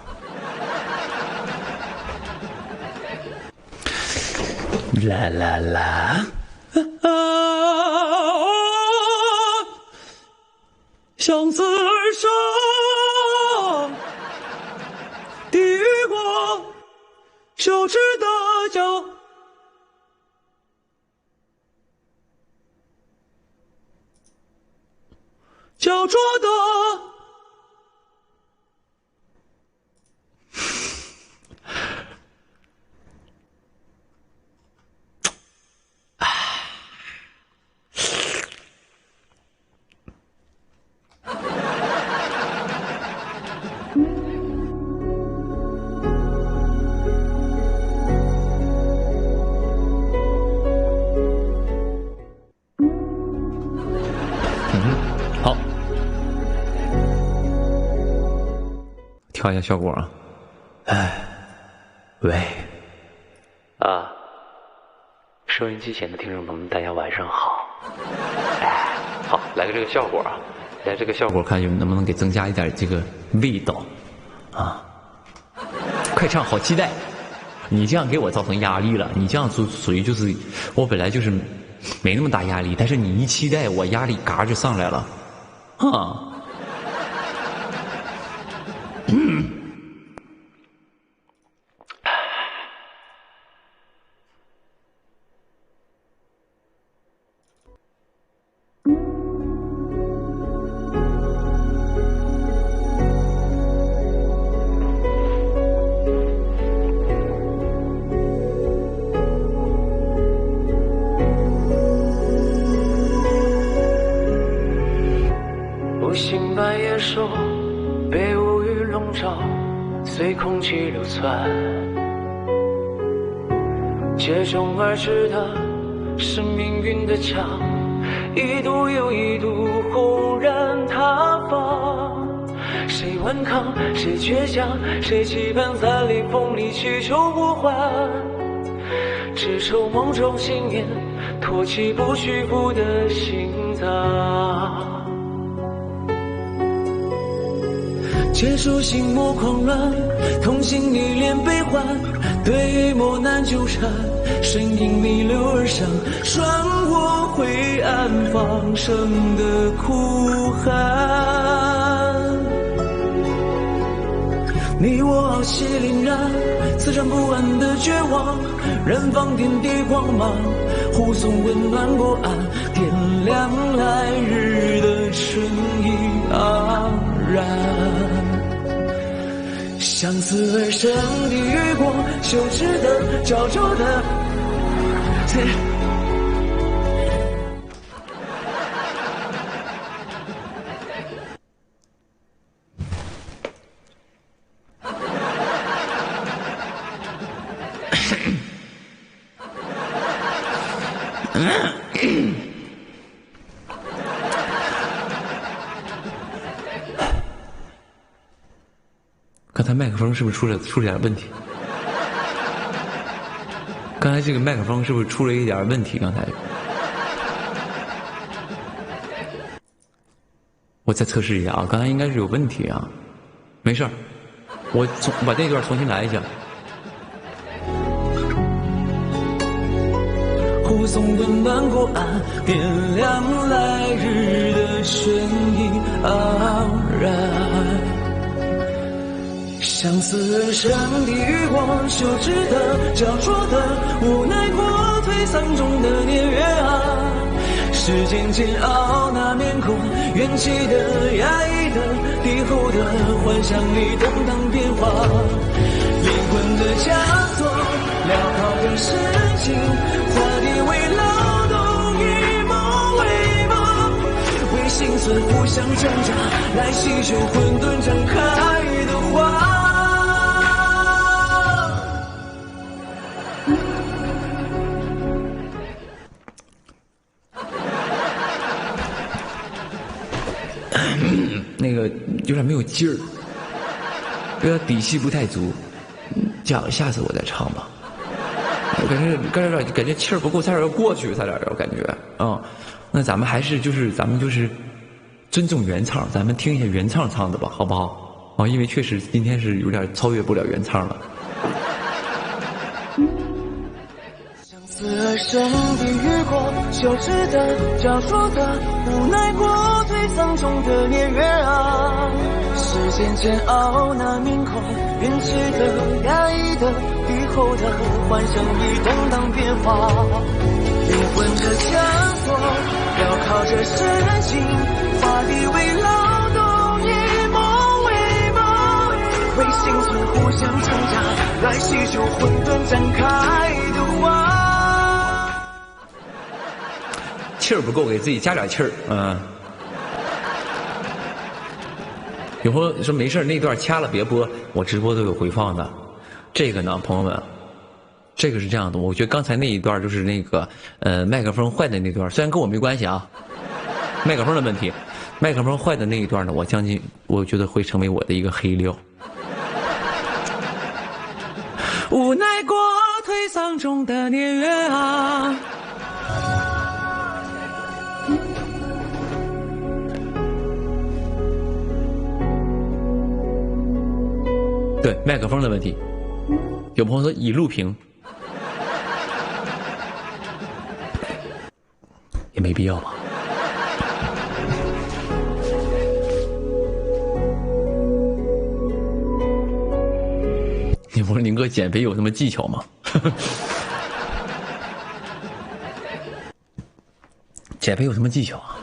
啦啦啦，向死而生的雨过，羞耻的焦灼的。好，调一下效果啊。喂，收音机前的听众朋友们，大家晚上好。好，来个这个效果啊，来这个效果，看能不能给增加一点这个味道啊！快唱，好期待！你这样给我造成压力了，你这样属于就是我本来就是没那么大压力，但是你一期待，我压力嘎就上来了，醒半夜手被乌云笼罩，随空气流窜，接踵而至的是命运的枪，一度又一度轰然塌方。谁顽抗，谁倔强，谁期盼在裂缝里祈求呼唤，只愁梦中信念托起不屈服的心脏。接受心魔狂乱，痛心历练悲欢，对于磨难纠缠，身影弥留而上，穿过灰暗放声的哭喊。你我傲气凛然，刺伤不安的绝望，燃放天地光芒，护送温暖过岸，点亮来日的春意盎然。相似而生的雨过，羞耻的焦灼的刚才麦克风是不是出了点问题？刚才这个麦克风是不是出了一点问题？刚才我再测试一下啊，刚才应该是有问题啊，没事儿，我把那段重新来一下。护送温暖过岸，点亮来日的春意盎然。相似而生的余光，羞耻的焦灼的无奈过退丧中的年月啊，时间煎熬那面孔，元气的压抑的敌后的幻想里动荡变化，灵魂的枷锁镣铐着神经，画地为劳动，以梦为梦，为心存互相挣扎，来细嗅混沌展开的花。那个有点没有劲儿，有点底气不太足，这样下次我再唱吧。我感觉气儿不够，差点要过去，差点要感觉那咱们还是咱们尊重原唱，咱们听一下原唱唱的吧，好不好？因为确实今天是有点超越不了原唱了。相似而生的余光，羞耻的焦灼的无奈过退丧中的年月啊，时间煎熬那面孔，元气的压抑的敌后的幻想已动荡变化，灵魂的枷锁镣铐着神经，画地为劳动，以梦为梦，为心存互相挣扎，来细嗅混沌展开的花。气儿不够，给自己加点气儿，有朋友说没事那段掐了别播，我直播都有回放的。这个呢，朋友们，这个是这样的，我觉得刚才那一段就是那个麦克风坏的那段，虽然跟我没关系啊，麦克风的问题，麦克风坏的那一段呢，我觉得会成为我的一个黑料，无奈过颓丧中的年月啊。对，麦克风的问题，有朋友说已录屏，也没必要吧。你不是宁哥减肥有什么技巧吗？减肥有什么技巧啊？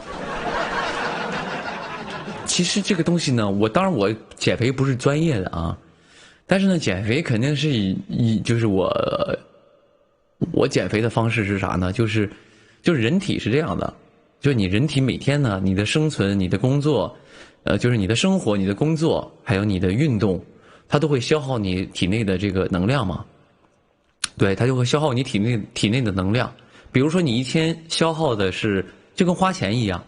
其实这个东西呢，当然我减肥不是专业的啊。但是呢，减肥肯定是就是我减肥的方式是啥呢？就是人体是这样的，就是你人体每天呢，你的生存、你的工作，就是你的生活、你的工作，还有你的运动，它都会消耗你体内的这个能量嘛。对，它就会消耗你体内的能量。比如说你一天消耗的是，就跟花钱一样，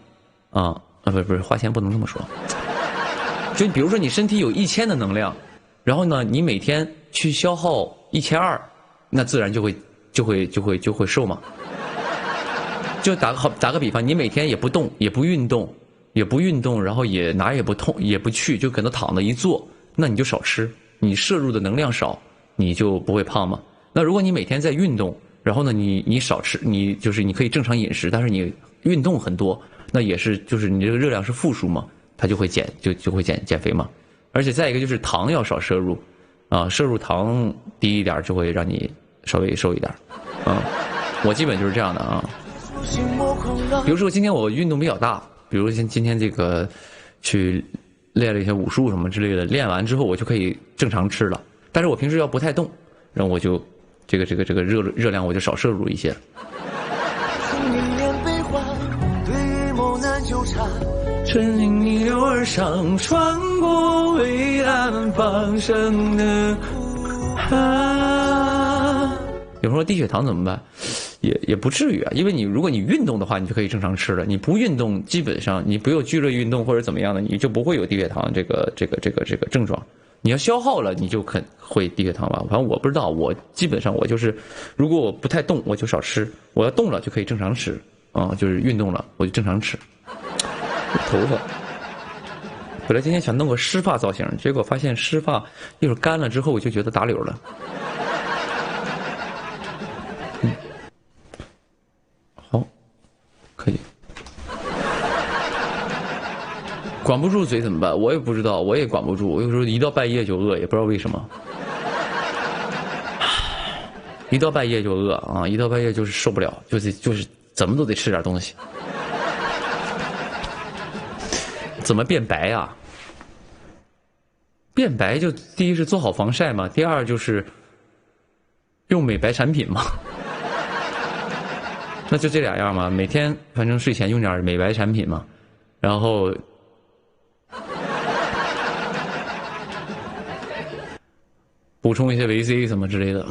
不是花钱不能这么说，就比如说你身体有1000的能量。然后呢，你每天去消耗1200，那自然就会瘦嘛。就打个比方，你每天也不动，也不运动，然后也哪也不痛，也不去，就搁那躺着一坐，那你就少吃，你摄入的能量少，你就不会胖嘛。那如果你每天在运动，然后呢，你少吃，你可以正常饮食，但是你运动很多，那也是就是你这个热量是负数嘛，它就会减肥嘛。而且再一个就是糖要少摄入，摄入糖低一点就会让你稍微瘦一点，我基本就是这样的啊。比如说今天我运动比较大，比如今天这个去练了一些武术什么之类的，练完之后我就可以正常吃了。但是我平时要不太动，然后我就这个热量我就少摄入一些。春令逆流而上，穿过蔚蓝放声的有人说低血糖怎么办？也不至于啊，因为如果你运动的话，你就可以正常吃了。你不运动，基本上你不用剧烈运动或者怎么样的，你就不会有低血糖这个症状。你要消耗了，你就会低血糖吧。反正我不知道，我基本上我就是，如果我不太动，我就少吃；我要动了就可以正常吃就是运动了我就正常吃。头发，本来今天想弄个湿发造型，结果发现湿发一会儿干了之后，我就觉得打绺了。好，可以。管不住嘴怎么办？我也不知道，我也管不住。我有时候一到半夜就饿，也不知道为什么。一到半夜就饿一到半夜就是受不了，就是怎么都得吃点东西。怎么变白啊？变白就第一是做好防晒嘛，第二就是用美白产品嘛。那就这2样嘛，每天反正睡前用点美白产品嘛，然后补充一些维 C 什么之类的。